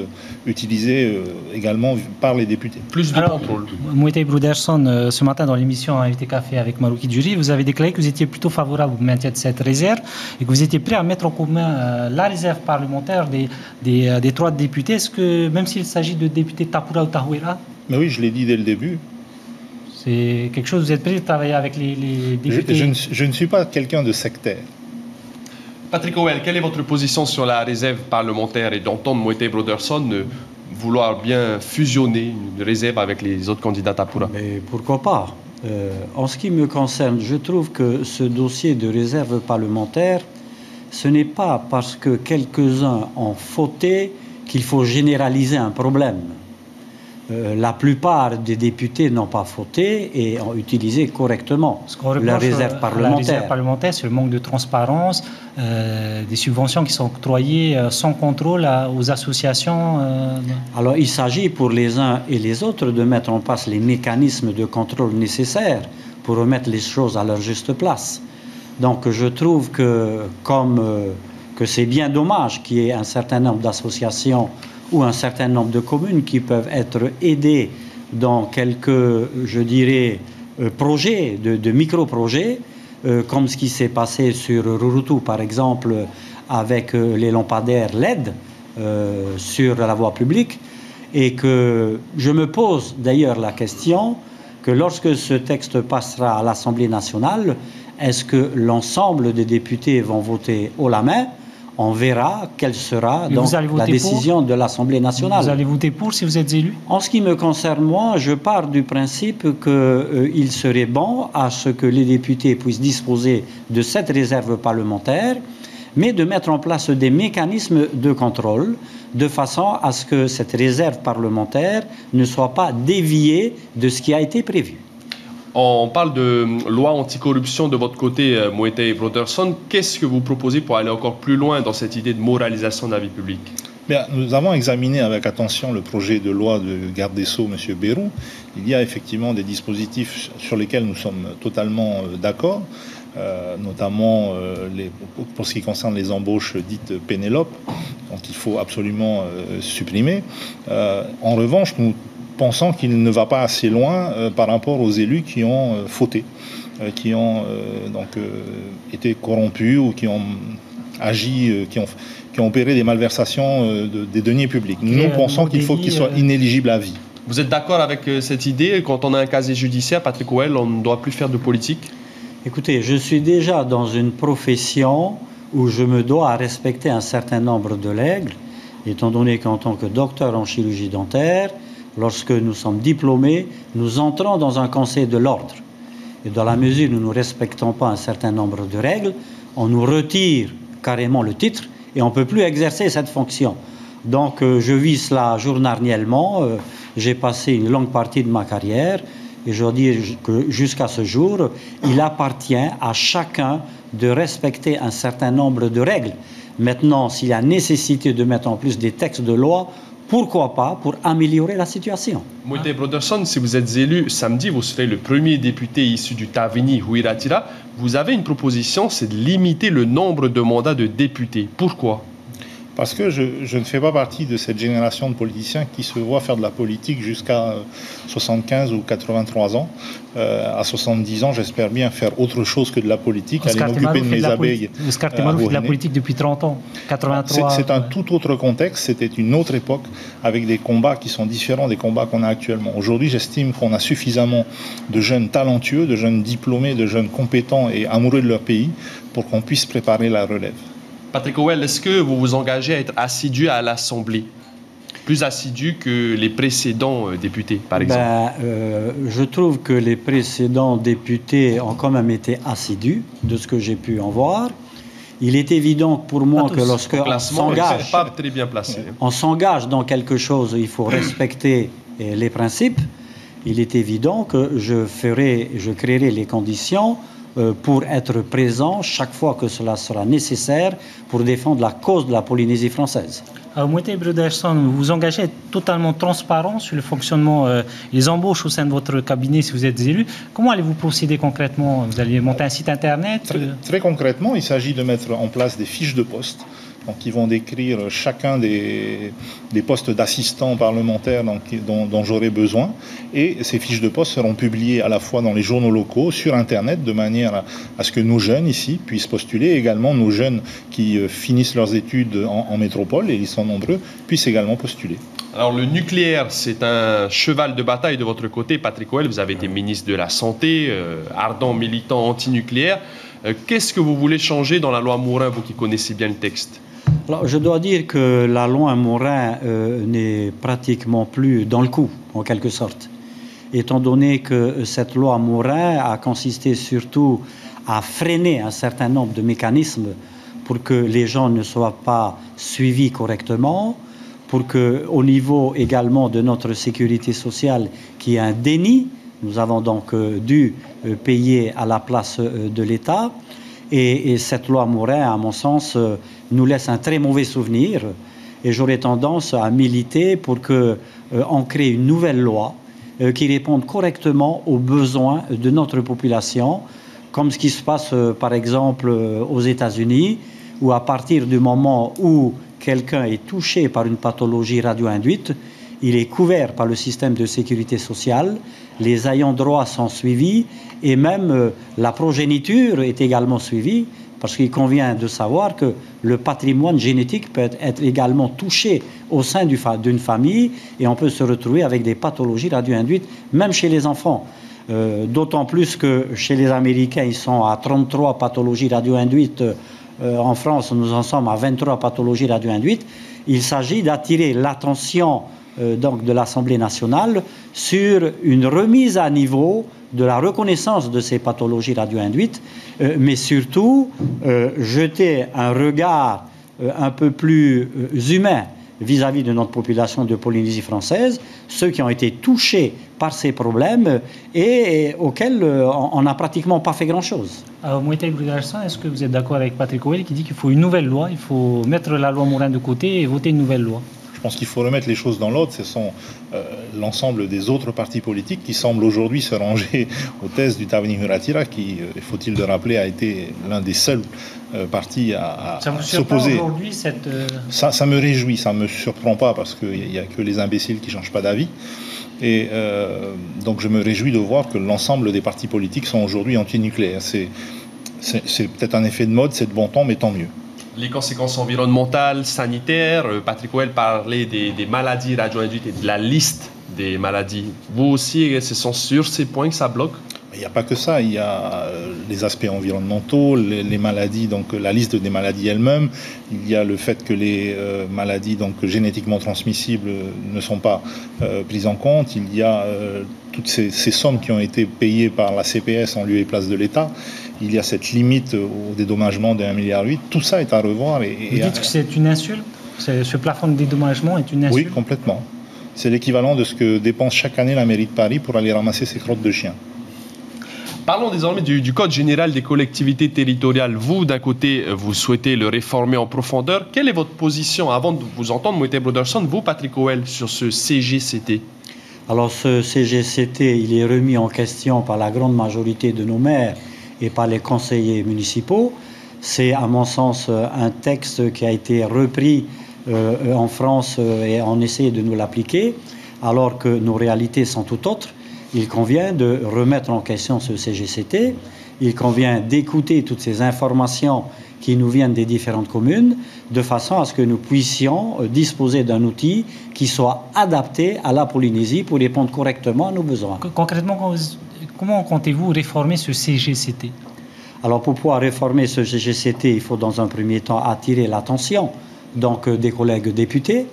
utilisé également par les députés. Plus de contrôle. Moïté Broderson, ce matin dans l'émission Invité Café avec Marouki Djouri, vous avez déclaré que vous étiez plutôt favorable au maintien de cette réserve et que vous étiez prêt à mettre en commun la réserve parlementaire des 3 députés. Est-ce que, même s'il s'agit de députés Tapoura ou Tahouira? Mais oui, je l'ai dit dès le début. C'est quelque chose, vous êtes prêt à travailler avec les députés? Je ne suis pas quelqu'un de sectaire. Patrick Howell, quelle est votre position sur la réserve parlementaire et d'entendre Moïté Broderson vouloir bien fusionner une réserve avec les autres candidats Tapoura? Mais pourquoi pas? En ce qui me concerne, je trouve que ce dossier de réserve parlementaire, ce n'est pas parce que quelques-uns ont fauté qu'il faut généraliser un problème. La plupart des députés n'ont pas fauté et ont utilisé correctement la réserve parlementaire. La réserve parlementaire, c'est le manque de transparence, des subventions qui sont octroyées sans contrôle aux associations. Alors, il s'agit pour les uns et les autres de mettre en place les mécanismes de contrôle nécessaires pour remettre les choses à leur juste place. Donc, je trouve que c'est bien dommage qu'il y ait un certain nombre d'associations ou un certain nombre de communes qui peuvent être aidées dans quelques, je dirais, projets, de micro-projets, comme ce qui s'est passé sur Rurutu, par exemple, avec les lampadaires LED sur la voie publique, et que je me pose d'ailleurs la question que lorsque ce texte passera à l'Assemblée nationale, est-ce que l'ensemble des députés vont voter haut la main? On verra quelle sera donc la décision de l'Assemblée nationale. Vous allez voter pour si vous êtes élu? En ce qui me concerne, moi, je pars du principe qu'il serait bon à ce que les députés puissent disposer de cette réserve parlementaire, mais de mettre en place des mécanismes de contrôle de façon à ce que cette réserve parlementaire ne soit pas déviée de ce qui a été prévu. On parle de loi anticorruption de votre côté, Moïté Broderson. Qu'est-ce que vous proposez pour aller encore plus loin dans cette idée de moralisation de la vie publique? Bien, nous avons examiné avec attention le projet de loi de garde des Sceaux, M. Bayrou. Il y a effectivement des dispositifs sur lesquels nous sommes totalement d'accord, notamment pour ce qui concerne les embauches dites Pénélope, donc il faut absolument supprimer. En revanche, nous pensant qu'il ne va pas assez loin par rapport aux élus qui ont fauté, qui ont été corrompus ou qui ont agi, qui ont opéré des malversations des deniers publics. Nous pensons qu'il faut qu'ils soient inéligibles à vie. Vous êtes d'accord avec cette idée? Quand on a un casier judiciaire, Patrick Howell, on ne doit plus faire de politique? Écoutez, je suis déjà dans une profession où je me dois respecter un certain nombre de règles, étant donné qu'en tant que docteur en chirurgie dentaire, lorsque nous sommes diplômés, nous entrons dans un conseil de l'ordre. Et dans la mesure où nous ne respectons pas un certain nombre de règles, on nous retire carrément le titre et on ne peut plus exercer cette fonction. Donc je vis cela journalièrement. J'ai passé une longue partie de ma carrière et je dois dire que jusqu'à ce jour, il appartient à chacun de respecter un certain nombre de règles. Maintenant, s'il y a nécessité de mettre en plus des textes de loi, pourquoi pas, pour améliorer la situation. Moïté Broderson, si vous êtes élu samedi, vous serez le premier député issu du Tavini Huiratira. Vous avez une proposition, c'est de limiter le nombre de mandats de députés. Pourquoi? Parce que je ne fais pas partie de cette génération de politiciens qui se voient faire de la politique jusqu'à 75 ou 83 ans. À 70 ans, j'espère bien faire autre chose que de la politique, aller m'occuper de mes abeilles. Oscar Temarou fait de la politique depuis 30 ans, 83. C'est un tout autre contexte, c'était une autre époque, avec des combats qui sont différents des combats qu'on a actuellement. Aujourd'hui, j'estime qu'on a suffisamment de jeunes talentueux, de jeunes diplômés, de jeunes compétents et amoureux de leur pays pour qu'on puisse préparer la relève. Patrick Howell, est-ce que vous vous engagez à être assidu à l'Assemblée? Plus assidu que les précédents députés, par exemple? Je trouve que les précédents députés ont quand même été assidus, de ce que j'ai pu en voir. Il est évident pour moi que lorsqu'on s'engage, pas très bien placé. On s'engage dans quelque chose, il faut respecter les principes. Il est évident que je créerai les conditions pour être présent chaque fois que cela sera nécessaire pour défendre la cause de la Polynésie française. Moïté Broderson, vous vous engagez à être totalement transparent sur le fonctionnement, les embauches au sein de votre cabinet si vous êtes élu. Comment allez-vous procéder concrètement? Vous allez monter un site internet? Très concrètement, il s'agit de mettre en place des fiches de poste. Donc, ils vont décrire chacun des postes d'assistants parlementaires dont j'aurai besoin. Et ces fiches de poste seront publiées à la fois dans les journaux locaux, sur Internet, de manière à ce que nos jeunes ici puissent postuler. Et également, nos jeunes qui finissent leurs études en métropole, et ils sont nombreux, puissent également postuler. Alors, le nucléaire, c'est un cheval de bataille de votre côté. Patrick Howell, vous avez été ministre de la Santé, ardent militant anti-nucléaire. Qu'est-ce que vous voulez changer dans la loi Morin, vous qui connaissez bien le texte? Alors, je dois dire que la loi Morin n'est pratiquement plus dans le coup, en quelque sorte. Étant donné que cette loi Morin a consisté surtout à freiner un certain nombre de mécanismes pour que les gens ne soient pas suivis correctement, pour qu'au niveau également de notre sécurité sociale, qui est un déni, nous avons donc dû payer à la place de l'État. Et cette loi Morin, à mon sens, nous laisse un très mauvais souvenir. Et j'aurais tendance à militer pour qu'on crée une nouvelle loi qui réponde correctement aux besoins de notre population, comme ce qui se passe par exemple aux États-Unis, où à partir du moment où quelqu'un est touché par une pathologie radio-induite, il est couvert par le système de sécurité sociale, les ayants droit sont suivis et même la progéniture est également suivie, parce qu'il convient de savoir que le patrimoine génétique peut être également touché au sein d'une famille et on peut se retrouver avec des pathologies radio-induites, même chez les enfants. D'autant plus que chez les Américains, ils sont à 33 pathologies radio-induites. En France, nous en sommes à 23 pathologies radio-induites. Il s'agit d'attirer l'attention donc de l'Assemblée nationale sur une remise à niveau de la reconnaissance de ces pathologies radio-induites, mais surtout jeter un regard un peu plus humain vis-à-vis de notre population de Polynésie française, ceux qui ont été touchés par ces problèmes et auxquels on n'a pratiquement pas fait grand-chose. Alors, Moïté Broderson, est-ce que vous êtes d'accord avec Patrick Howell qui dit qu'il faut une nouvelle loi, il faut mettre la loi Morin de côté et voter une nouvelle loi? Je pense qu'il faut remettre les choses dans l'ordre. Ce sont l'ensemble des autres partis politiques qui semblent aujourd'hui se ranger aux thèses du Tavani Huratira, qui, faut-il le rappeler, a été l'un des seuls partis à s'opposer. Aujourd'hui cette... Ça me réjouit, ça ne me surprend pas, parce qu'il n'y a que les imbéciles qui ne changent pas d'avis. Et donc je me réjouis de voir que l'ensemble des partis politiques sont aujourd'hui anti-nucléaires. C'est peut-être un effet de mode, c'est de bon temps, mais tant mieux. Les conséquences environnementales, sanitaires, Patrick Howell parlait des maladies radio-induites et de la liste des maladies. Vous aussi, ce sont sur ces points que ça bloque? Il n'y a pas que ça, il y a les aspects environnementaux, les maladies, donc la liste des maladies elles-mêmes, il y a le fait que les maladies donc génétiquement transmissibles ne sont pas prises en compte, il y a toutes ces sommes qui ont été payées par la CPS en lieu et place de l'État, il y a cette limite au dédommagement de 1,8 milliard, tout ça est à revoir. Vous dites que c'est une insulte? Ce plafond de dédommagement est une insulte? Oui, complètement. C'est l'équivalent de ce que dépense chaque année la mairie de Paris pour aller ramasser ses crottes de chiens. Parlons désormais du Code général des collectivités territoriales. Vous, d'un côté, vous souhaitez le réformer en profondeur. Quelle est votre position, avant de vous entendre, Moïté Broderson, vous, Patrick Howell, sur ce CGCT? Alors, ce CGCT, il est remis en question par la grande majorité de nos maires et par les conseillers municipaux. C'est, à mon sens, un texte qui a été repris en France et on essaie de nous l'appliquer, alors que nos réalités sont tout autres. Il convient de remettre en question ce CGCT, il convient d'écouter toutes ces informations qui nous viennent des différentes communes, de façon à ce que nous puissions disposer d'un outil qui soit adapté à la Polynésie pour répondre correctement à nos besoins. Concrètement, comment comptez-vous réformer ce CGCT? Alors pour pouvoir réformer ce CGCT, il faut dans un premier temps attirer l'attention donc, des collègues députés,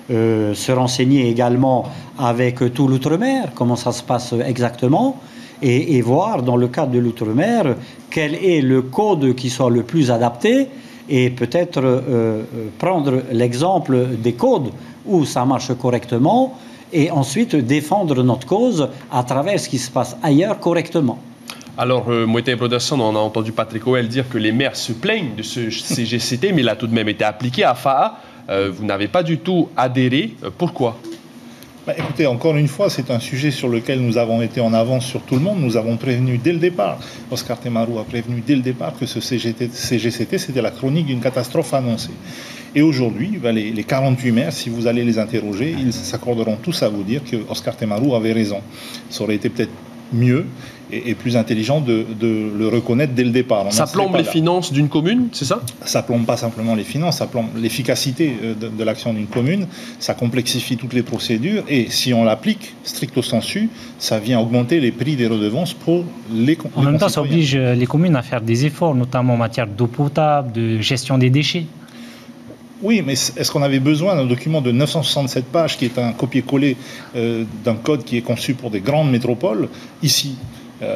se renseigner également avec tout l'outre-mer, comment ça se passe exactement, et voir dans le cadre de l'outre-mer quel est le code qui soit le plus adapté et peut-être prendre l'exemple des codes où ça marche correctement et ensuite défendre notre cause à travers ce qui se passe ailleurs correctement. Alors, Moïté Broderson, on a entendu Patrick Howell dire que les maires se plaignent de ce CGCT, mais il a tout de même été appliqué à FAA. Vous n'avez pas du tout adhéré. Pourquoi? Écoutez, encore une fois, c'est un sujet sur lequel nous avons été en avance sur tout le monde. Nous avons prévenu dès le départ. Oscar Temaru a prévenu dès le départ que ce CGCT, c'était la chronique d'une catastrophe annoncée. Et aujourd'hui, les 48 maires, si vous allez les interroger, ils s'accorderont tous à vous dire que Oscar Temaru avait raison. Ça aurait été peut-être mieux et plus intelligent de le reconnaître dès le départ. Ça plombe les finances d'une commune, c'est ça? Ça plombe pas simplement les finances, ça plombe l'efficacité de l'action d'une commune, ça complexifie toutes les procédures et si on l'applique stricto sensu, ça vient augmenter les prix des redevances pour les En même temps, ça oblige les communes à faire des efforts, notamment en matière d'eau potable, de gestion des déchets. Oui, mais est-ce qu'on avait besoin d'un document de 967 pages qui est un copier-coller d'un code qui est conçu pour des grandes métropoles? Ici,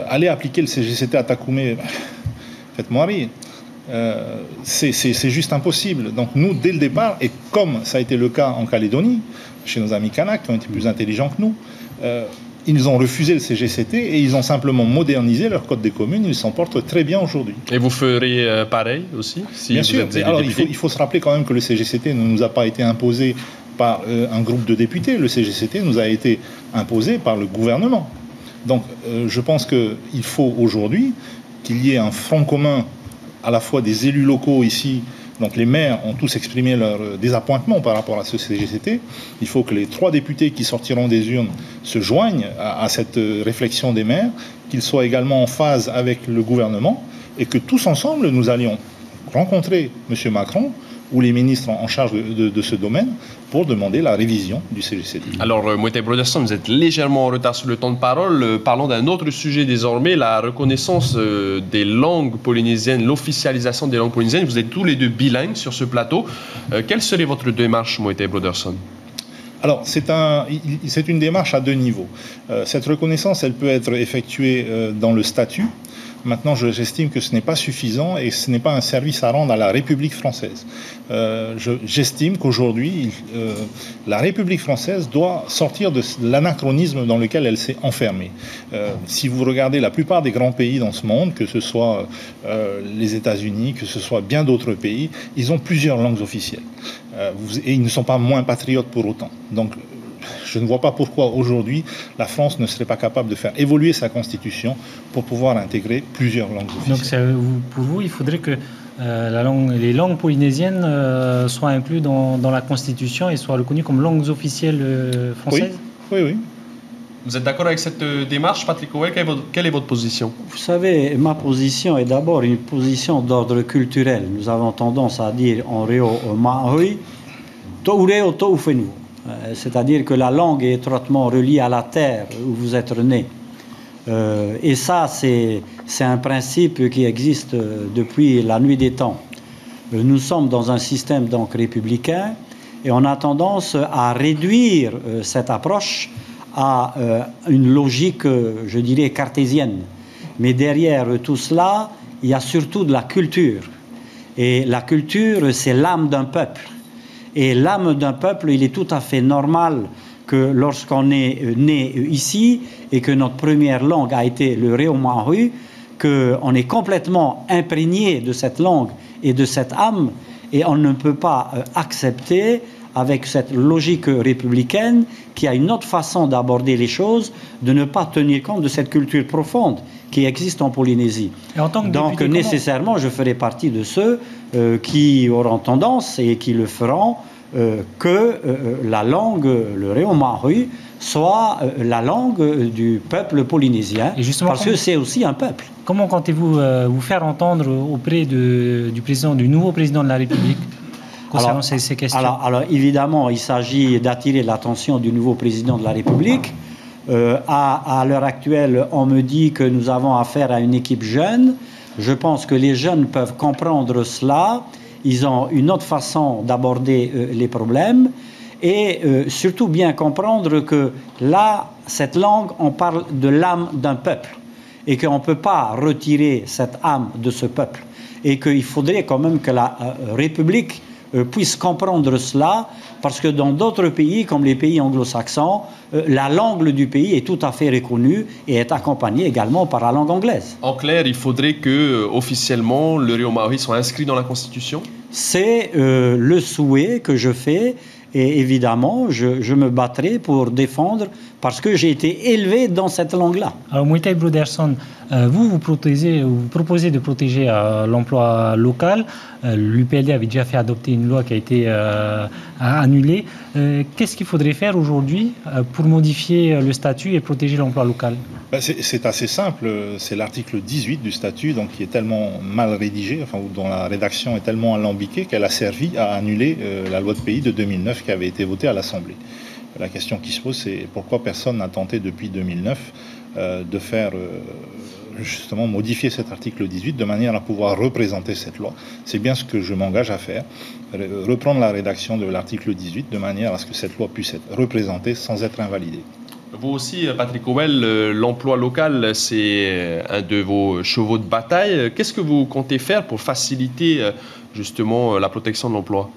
aller appliquer le CGCT à Takoumé, faites-moi rire. C'est juste impossible. Donc nous, dès le départ, et comme ça a été le cas en Calédonie, chez nos amis Kanaks, qui ont été plus intelligents que nous, ils ont refusé le CGCT et ils ont simplement modernisé leur code des communes. Ils s'en portent très bien aujourd'hui. Et vous ferez pareil aussi si Bien vous sûr. êtes Alors, il faut se rappeler quand même que le CGCT ne nous a pas été imposé par un groupe de députés. Le CGCT nous a été imposé par le gouvernement. Donc, je pense qu'il faut aujourd'hui qu'il y ait un front commun à la fois des élus locaux ici. Donc les maires ont tous exprimé leur désappointement par rapport à ce CGCT. Il faut que les 3 députés qui sortiront des urnes se joignent à cette réflexion des maires, qu'ils soient également en phase avec le gouvernement et que tous ensemble, nous allions rencontrer M. Macron ou les ministres en charge de ce domaine pour demander la révision du CGCT. Alors, Moïté Broderson, vous êtes légèrement en retard sur le temps de parole. Parlons d'un autre sujet désormais, la reconnaissance des langues polynésiennes, l'officialisation des langues polynésiennes. Vous êtes tous les deux bilingues sur ce plateau. Quelle serait votre démarche, Moïté Broderson? Alors, c'est une démarche à 2 niveaux. Cette reconnaissance, elle peut être effectuée dans le statut. Maintenant, j'estime que ce n'est pas suffisant et ce n'est pas un service à rendre à la République française. J'estime qu'aujourd'hui, la République française doit sortir de l'anachronisme dans lequel elle s'est enfermée. Si vous regardez la plupart des grands pays dans ce monde, que ce soit les États-Unis, que ce soit bien d'autres pays, ils ont plusieurs langues officielles. Et ils ne sont pas moins patriotes pour autant. Donc, je ne vois pas pourquoi aujourd'hui la France ne serait pas capable de faire évoluer sa constitution pour pouvoir intégrer plusieurs langues officielles. Donc pour vous, il faudrait que les langues polynésiennes soient incluses dans la constitution et soient reconnues comme langues officielles françaises? Oui. Vous êtes d'accord avec cette démarche, Patrick Howell? Quelle est votre position? Vous savez, ma position est d'abord une position d'ordre culturel. Nous avons tendance à dire en réo mahui, toureo toufenu. C'est-à-dire que la langue est étroitement reliée à la terre où vous êtes né. Et ça, c'est un principe qui existe depuis la nuit des temps. Nous sommes dans un système donc républicain et on a tendance à réduire cette approche à une logique, je dirais, cartésienne. Mais derrière tout cela, il y a surtout de la culture. Et la culture, c'est l'âme d'un peuple. Et l'âme d'un peuple, il est tout à fait normal que lorsqu'on est né ici et que notre première langue a été le Réo-Mahu, qu'on est complètement imprégné de cette langue et de cette âme et on ne peut pas accepter avec cette logique républicaine qui a une autre façon d'aborder les choses, de ne pas tenir compte de cette culture profonde qui existe en Polynésie. Et en tant que donc nécessairement, je ferai partie de ceux qui auront tendance et qui le feront que la langue, le Réomahri, soit la langue du peuple polynésien, parce que c'est aussi un peuple. Comment comptez-vous vous faire entendre auprès du nouveau président de la République concernant ces questions? Alors évidemment, il s'agit d'attirer l'attention du nouveau président de la République. À l'heure actuelle, on me dit que nous avons affaire à une équipe jeune. Je pense que les jeunes peuvent comprendre cela. Ils ont une autre façon d'aborder les problèmes. Et surtout bien comprendre que là, cette langue, on parle de l'âme d'un peuple. Et qu'on ne peut pas retirer cette âme de ce peuple. Et qu'il faudrait quand même que la République puisse comprendre cela, parce que dans d'autres pays, comme les pays anglo-saxons, la langue du pays est tout à fait reconnue et est accompagnée également par la langue anglaise. En clair, il faudrait que officiellement le Réomahri soit inscrit dans la Constitution? C'est le souhait que je fais, et évidemment, je me battrai pour défendre, parce que j'ai été élevé dans cette langue-là. Alors, Moitai Broderson, vous proposez de protéger l'emploi local. L'UPLD avait déjà fait adopter une loi qui a été annulée. Qu'est-ce qu'il faudrait faire aujourd'hui pour modifier le statut et protéger l'emploi local? C'est assez simple. C'est l'article 18 du statut, donc, qui est tellement mal rédigé, enfin, dont la rédaction est tellement alambiquée qu'elle a servi à annuler la loi de pays de 2009 qui avait été votée à l'Assemblée. La question qui se pose, c'est pourquoi personne n'a tenté depuis 2009 de faire justement modifier cet article 18 de manière à pouvoir représenter cette loi. C'est bien ce que je m'engage à faire, reprendre la rédaction de l'article 18 de manière à ce que cette loi puisse être représentée sans être invalidée. Vous aussi, Patrick Howell, l'emploi local, c'est un de vos chevaux de bataille. Qu'est-ce que vous comptez faire pour faciliter justement la protection de l'emploi?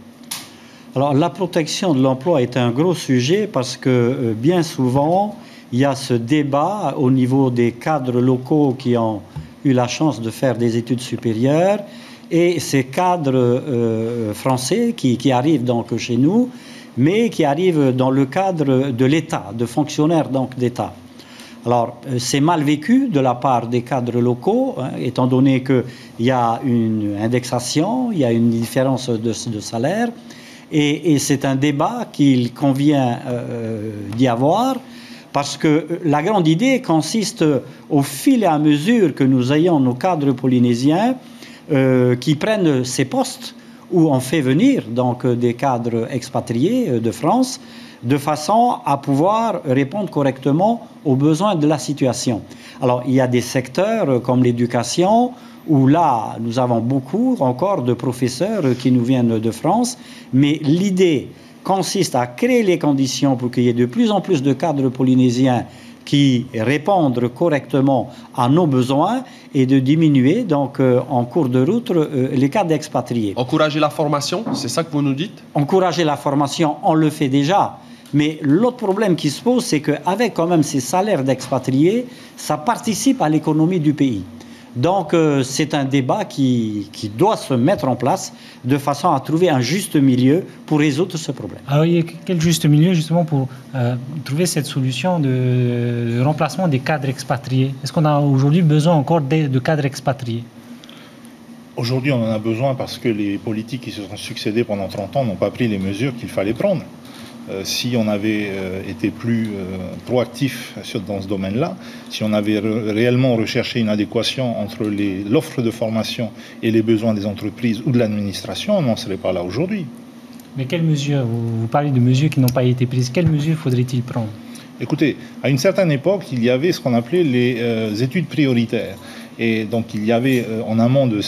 Alors, la protection de l'emploi est un gros sujet parce que bien souvent, il y a ce débat au niveau des cadres locaux qui ont eu la chance de faire des études supérieures et ces cadres français qui arrivent donc chez nous, mais qui arrivent dans le cadre de l'État, de fonctionnaires donc d'État. Alors, c'est mal vécu de la part des cadres locaux, hein, étant donné qu'il y a une indexation, il y a une différence de salaire. Et c'est un débat qu'il convient d'y avoir, parce que la grande idée consiste, au fil et à mesure que nous ayons nos cadres polynésiens qui prennent ces postes où on fait venir donc des cadres expatriés de France, de façon à pouvoir répondre correctement aux besoins de la situation. Alors, il y a des secteurs comme l'éducation, où là, nous avons beaucoup encore de professeurs qui nous viennent de France, mais l'idée consiste à créer les conditions pour qu'il y ait de plus en plus de cadres polynésiens qui répondent correctement à nos besoins et de diminuer donc en cours de route les cas d'expatriés. Encourager la formation, c'est ça que vous nous dites? Encourager la formation, on le fait déjà. Mais l'autre problème qui se pose, c'est qu'avec quand même ces salaires d'expatriés, ça participe à l'économie du pays. Donc c'est un débat qui doit se mettre en place de façon à trouver un juste milieu pour résoudre ce problème. Alors il y a quel juste milieu justement pour trouver cette solution de remplacement des cadres expatriés? Est-ce qu'on a aujourd'hui besoin encore de cadres expatriés? Aujourd'hui on en a besoin parce que les politiques qui se sont succédés pendant 30 ans n'ont pas pris les mesures qu'il fallait prendre. Si on avait été plus proactif dans ce domaine-là, si on avait réellement recherché une adéquation entre l'offre de formation et les besoins des entreprises ou de l'administration, on n'en serait pas là aujourd'hui. Mais quelles mesures? Vous parlez de mesures qui n'ont pas été prises. Quelles mesures faudrait-il prendre? Écoutez, à une certaine époque, il y avait ce qu'on appelait les études prioritaires. Et donc, il y avait en amont de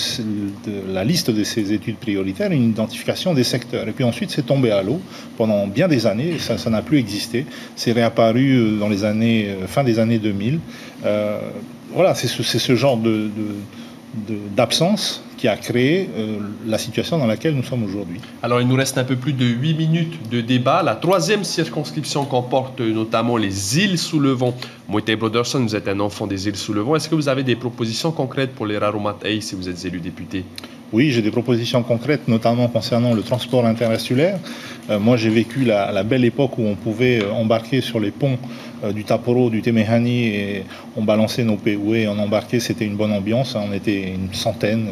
la liste de ces études prioritaires une identification des secteurs. Et puis ensuite, c'est tombé à l'eau pendant bien des années. Ça n'a plus existé. C'est réapparu dans les années, fin des années 2000. Voilà, c'est ce genre d'absence qui a créé la situation dans laquelle nous sommes aujourd'hui. Alors, il nous reste un peu plus de 8 minutes de débat. La troisième circonscription comporte notamment les îles sous le vent. Moitai Broderson, vous êtes un enfant des îles sous le vent. Est-ce que vous avez des propositions concrètes pour les Raromatei si vous êtes élu député? Oui, j'ai des propositions concrètes, notamment concernant le transport interinsulaire. Moi, j'ai vécu la belle époque où on pouvait embarquer sur les ponts du Taporo, du Temehani, et on balançait nos péoués, on embarquait, c'était une bonne ambiance, on était une centaine,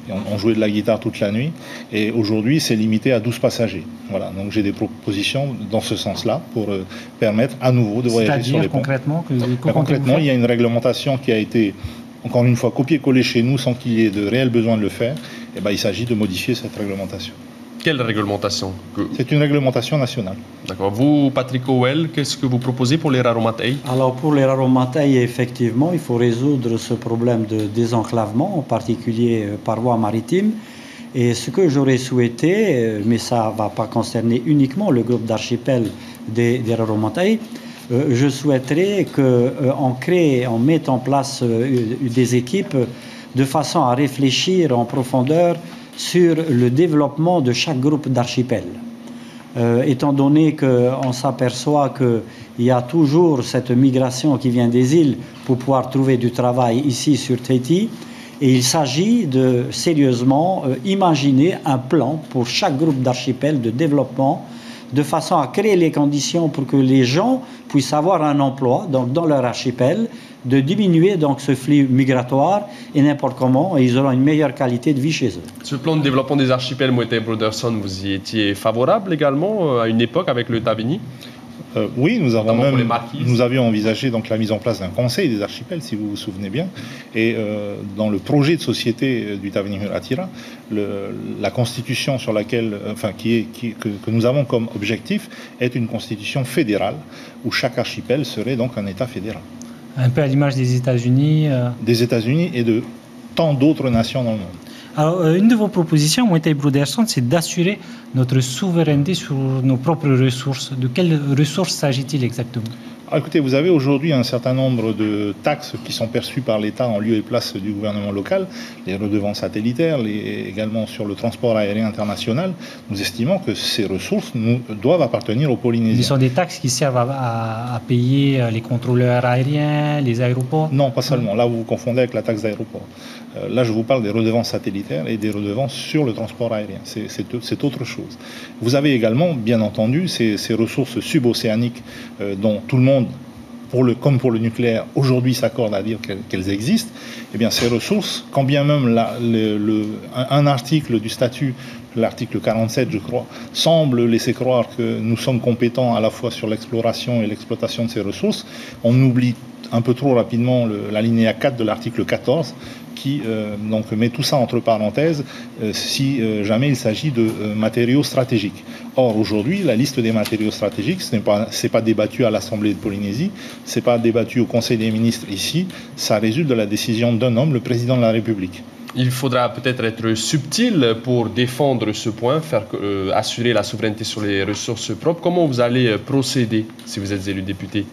et on jouait de la guitare toute la nuit. Et aujourd'hui, c'est limité à 12 passagers. Voilà, donc j'ai des propositions dans ce sens-là pour permettre à nouveau de voyager sur les ponts. Concrètement, il y a une réglementation qui a été, encore une fois, copier-coller chez nous sans qu'il y ait de réel besoin de le faire. Et ben, il s'agit de modifier cette réglementation. Quelle réglementation? C'est une réglementation nationale. D'accord. Vous, Patrick Howell, qu'est-ce que vous proposez pour les raromatei? Alors pour les raromatei, effectivement, il faut résoudre ce problème de désenclavement, en particulier par voie maritime. Et ce que j'aurais souhaité, mais ça ne va pas concerner uniquement le groupe d'archipel des raromatei, je souhaiterais qu'on mette en place des équipes de façon à réfléchir en profondeur sur le développement de chaque groupe d'archipel. Étant donné qu'on s'aperçoit qu'il y a toujours cette migration qui vient des îles pour pouvoir trouver du travail ici sur Tahiti, et il s'agit de sérieusement imaginer un plan pour chaque groupe d'archipel de développement de façon à créer les conditions pour que les gens puissent avoir un emploi donc dans leur archipel, de diminuer donc ce flux migratoire et n'importe comment, et ils auront une meilleure qualité de vie chez eux. Ce plan de développement des archipels Moetai Broderson, vous y étiez favorable également à une époque avec le Tabini? Oui, nous avions envisagé donc la mise en place d'un conseil des archipels, si vous vous souvenez bien. Et dans le projet de société du Tavini Huratira, la constitution sur laquelle, que nous avons comme objectif est une constitution fédérale où chaque archipel serait donc un État fédéral. Un peu à l'image des États-Unis. Des États-Unis et de tant d'autres nations dans le monde. Alors, une de vos propositions, Moetai Broderson, c'est d'assurer notre souveraineté sur nos propres ressources. De quelles ressources s'agit-il exactement? Alors, écoutez, vous avez aujourd'hui un certain nombre de taxes qui sont perçues par l'État en lieu et place du gouvernement local, les redevances satellitaires, également sur le transport aérien international. Nous estimons que ces ressources doivent appartenir aux Polynésiens. Ce sont des taxes qui servent à payer les contrôleurs aériens, les aéroports? Non, pas seulement. Là, vous vous confondez avec la taxe d'aéroport. Là, je vous parle des redevances satellitaires et des redevances sur le transport aérien. C'est autre chose. Vous avez également, bien entendu, ces ressources subocéaniques dont tout le monde, comme pour le nucléaire, aujourd'hui s'accorde à dire qu'elles existent. Eh bien, ces ressources, quand bien même un article du statut, l'article 47, je crois, semble laisser croire que nous sommes compétents à la fois sur l'exploration et l'exploitation de ces ressources, on oublie un peu trop rapidement l'alinéa 4 de l'article 14 qui donc met tout ça entre parenthèses si jamais il s'agit de matériaux stratégiques. Or, aujourd'hui, la liste des matériaux stratégiques, ce n'est pas débattu à l'Assemblée de Polynésie, ce n'est pas débattu au Conseil des ministres ici, ça résulte de la décision d'un homme, le président de la République. Il faudra peut-être être subtil pour défendre ce point, assurer la souveraineté sur les ressources propres. Comment vous allez procéder si vous êtes élu député?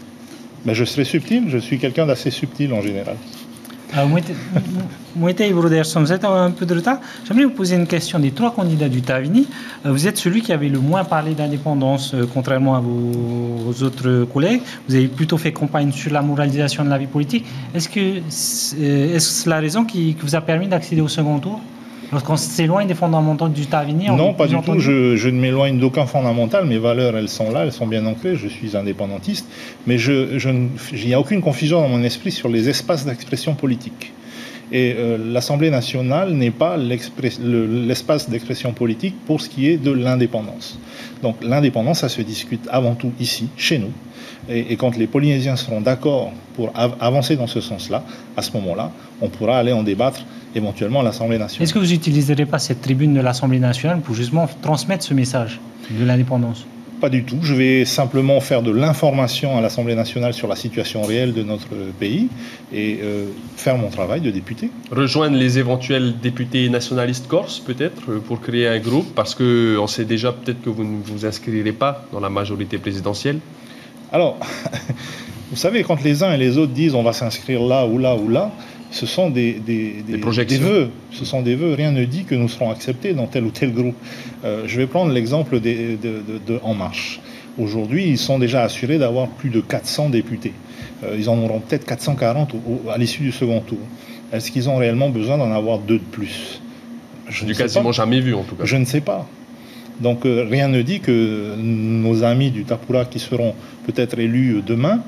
Ben, je serai subtil, je suis quelqu'un d'assez subtil en général. Moetai Broderson, vous êtes un peu de retard. J'aimerais vous poser une question. Des trois candidats du Tavini, vous êtes celui qui avait le moins parlé d'indépendance, contrairement à vos autres collègues. Vous avez plutôt fait campagne sur la moralisation de la vie politique. Est-ce la raison qui vous a permis d'accéder au second tour? Lorsqu'on s'éloigne des fondamentaux du Tavini? Non, pas du tout. Je ne m'éloigne d'aucun fondamental. Mes valeurs, elles sont là, elles sont bien ancrées. Je suis indépendantiste. Mais il n'y a aucune confusion dans mon esprit sur les espaces d'expression politique. Et l'Assemblée nationale n'est pas l'espace d'expression politique pour ce qui est de l'indépendance. Donc l'indépendance, ça se discute avant tout ici, chez nous. Et quand les Polynésiens seront d'accord pour avancer dans ce sens-là, à ce moment-là, on pourra aller en débattre éventuellement à l'Assemblée nationale. Est-ce que vous n'utiliserez pas cette tribune de l'Assemblée nationale pour justement transmettre ce message de l'indépendance? Pas du tout. Je vais simplement faire de l'information à l'Assemblée nationale sur la situation réelle de notre pays et faire mon travail de député. Rejoindre les éventuels députés nationalistes corses, peut-être, pour créer un groupe, parce qu'on sait déjà peut-être que vous ne vous inscrirez pas dans la majorité présidentielle. Alors, vous savez, quand les uns et les autres disent on va s'inscrire là ou là ou là, ce sont des vœux. Ce sont des vœux. Rien ne dit que nous serons acceptés dans tel ou tel groupe. Je vais prendre l'exemple de En Marche. Aujourd'hui, ils sont déjà assurés d'avoir plus de 400 députés. Ils en auront peut-être 440 à l'issue du second tour. Est-ce qu'ils ont réellement besoin d'en avoir 2 de plus? Je n'ai quasiment jamais vu, en tout cas. Je ne sais pas. Donc rien ne dit que nos amis du Tapura qui seront peut-être élus demain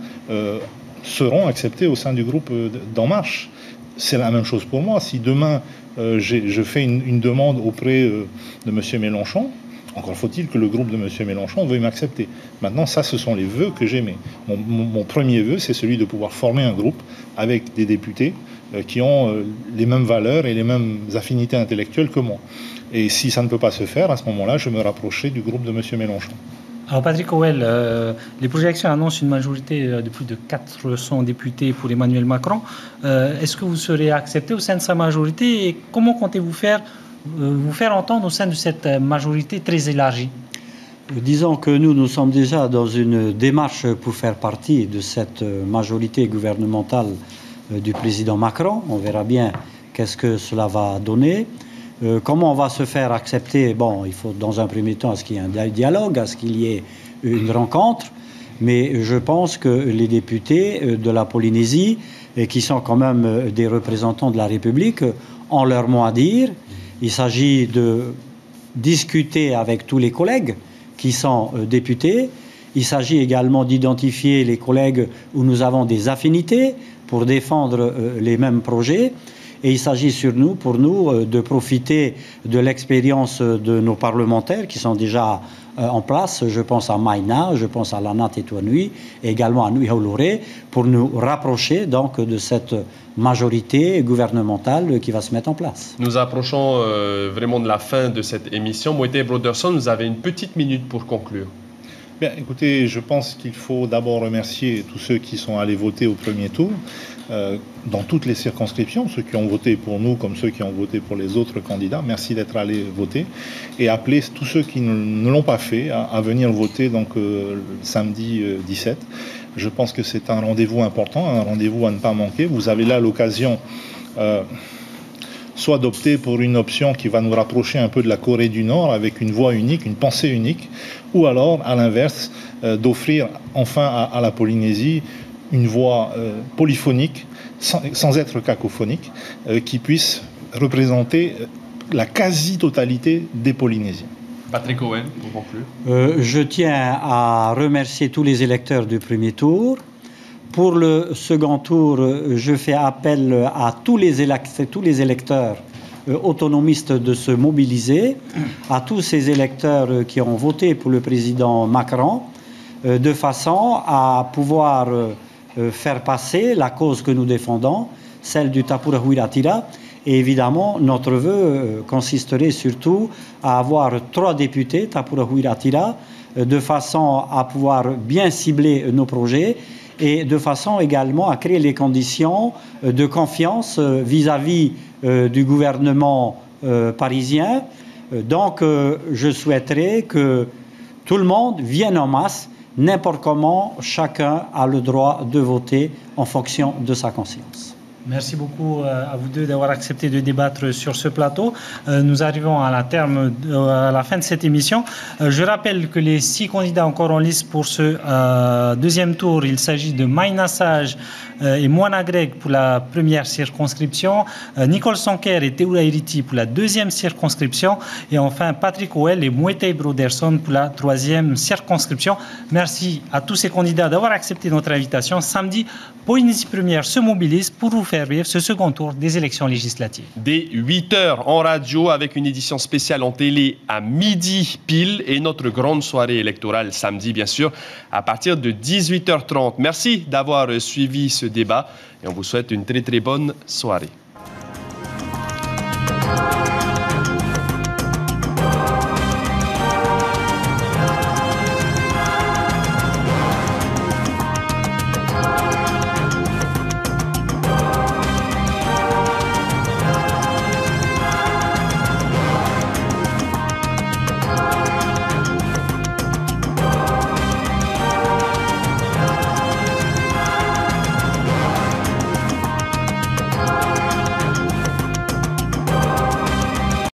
seront acceptés au sein du groupe d'En Marche. C'est la même chose pour moi. Si demain je fais une demande auprès de M. Mélenchon, encore faut-il que le groupe de M. Mélenchon veuille m'accepter. Maintenant, ça, ce sont les vœux que j'émets. Mon premier vœu, c'est celui de pouvoir former un groupe avec des députés qui ont les mêmes valeurs et les mêmes affinités intellectuelles que moi. Et si ça ne peut pas se faire, à ce moment-là, je me rapprocherai du groupe de M. Mélenchon. Alors Patrick Howell, les projections annoncent une majorité de plus de 400 députés pour Emmanuel Macron. Est-ce que vous serez accepté au sein de sa majorité et comment comptez-vous vous faire entendre au sein de cette majorité très élargie? Disons que nous sommes déjà dans une démarche pour faire partie de cette majorité gouvernementale du président Macron. On verra bien qu'est-ce que cela va donner. Comment on va se faire accepter? Bon, il faut dans un premier temps à ce qu'il y ait un dialogue, à ce qu'il y ait une rencontre. Mais je pense que les députés de la Polynésie, qui sont quand même des représentants de la République, ont leur mot à dire. Il s'agit de discuter avec tous les collègues qui sont députés. Il s'agit également d'identifier les collègues où nous avons des affinités pour défendre les mêmes projets. Et il s'agit pour nous de profiter de l'expérience de nos parlementaires qui sont déjà en place. Je pense à Maïna, je pense à Lana Tetuanui et également à Nui Hauloré pour nous rapprocher donc de cette majorité gouvernementale qui va se mettre en place. Nous approchons vraiment de la fin de cette émission. Moïté Broderson, vous avez une petite minute pour conclure. Bien, écoutez, je pense qu'il faut d'abord remercier tous ceux qui sont allés voter au premier tour, dans toutes les circonscriptions, ceux qui ont voté pour nous comme ceux qui ont voté pour les autres candidats. Merci d'être allés voter et appeler tous ceux qui ne l'ont pas fait à venir voter donc le samedi 17. Je pense que c'est un rendez-vous important, un rendez-vous à ne pas manquer. Vous avez là l'occasion soit d'opter pour une option qui va nous rapprocher un peu de la Corée du Nord avec une voix unique, une pensée unique, ou alors, à l'inverse, d'offrir enfin à la Polynésie une voix polyphonique, sans être cacophonique, qui puisse représenter la quasi-totalité des Polynésiens. Patrick Howell, pour conclure. Je tiens à remercier tous les électeurs du premier tour. Pour le second tour, je fais appel à tous les électeurs autonomistes de se mobiliser, à tous ces électeurs qui ont voté pour le président Macron, de façon à pouvoir faire passer la cause que nous défendons, celle du Tapura Huiratira. Et évidemment, notre vœu consisterait surtout à avoir 3 députés Tapura Huiratira, de façon à pouvoir bien cibler nos projets et de façon également à créer les conditions de confiance vis-à-vis du gouvernement parisien. Donc, je souhaiterais que tout le monde vienne en masse, n'importe comment, chacun a le droit de voter en fonction de sa conscience. Merci beaucoup à vous deux d'avoir accepté de débattre sur ce plateau. Nous arrivons à la fin de cette émission. Je rappelle que les 6 candidats encore en liste pour ce deuxième tour, il s'agit de Maïna Sage et Moana Greg pour la première circonscription, Nicole Sonker et Teura Iriti pour la deuxième circonscription et enfin Patrick Howell et Moïté Broderson pour la 3e circonscription. Merci à tous ces candidats d'avoir accepté notre invitation. Samedi, Polynésie Première se mobilise pour vous faire vivre ce second tour des élections législatives. Dès 8h en radio avec une édition spéciale en télé à midi pile et notre grande soirée électorale samedi bien sûr à partir de 18h30. Merci d'avoir suivi ce débat et on vous souhaite une très très bonne soirée.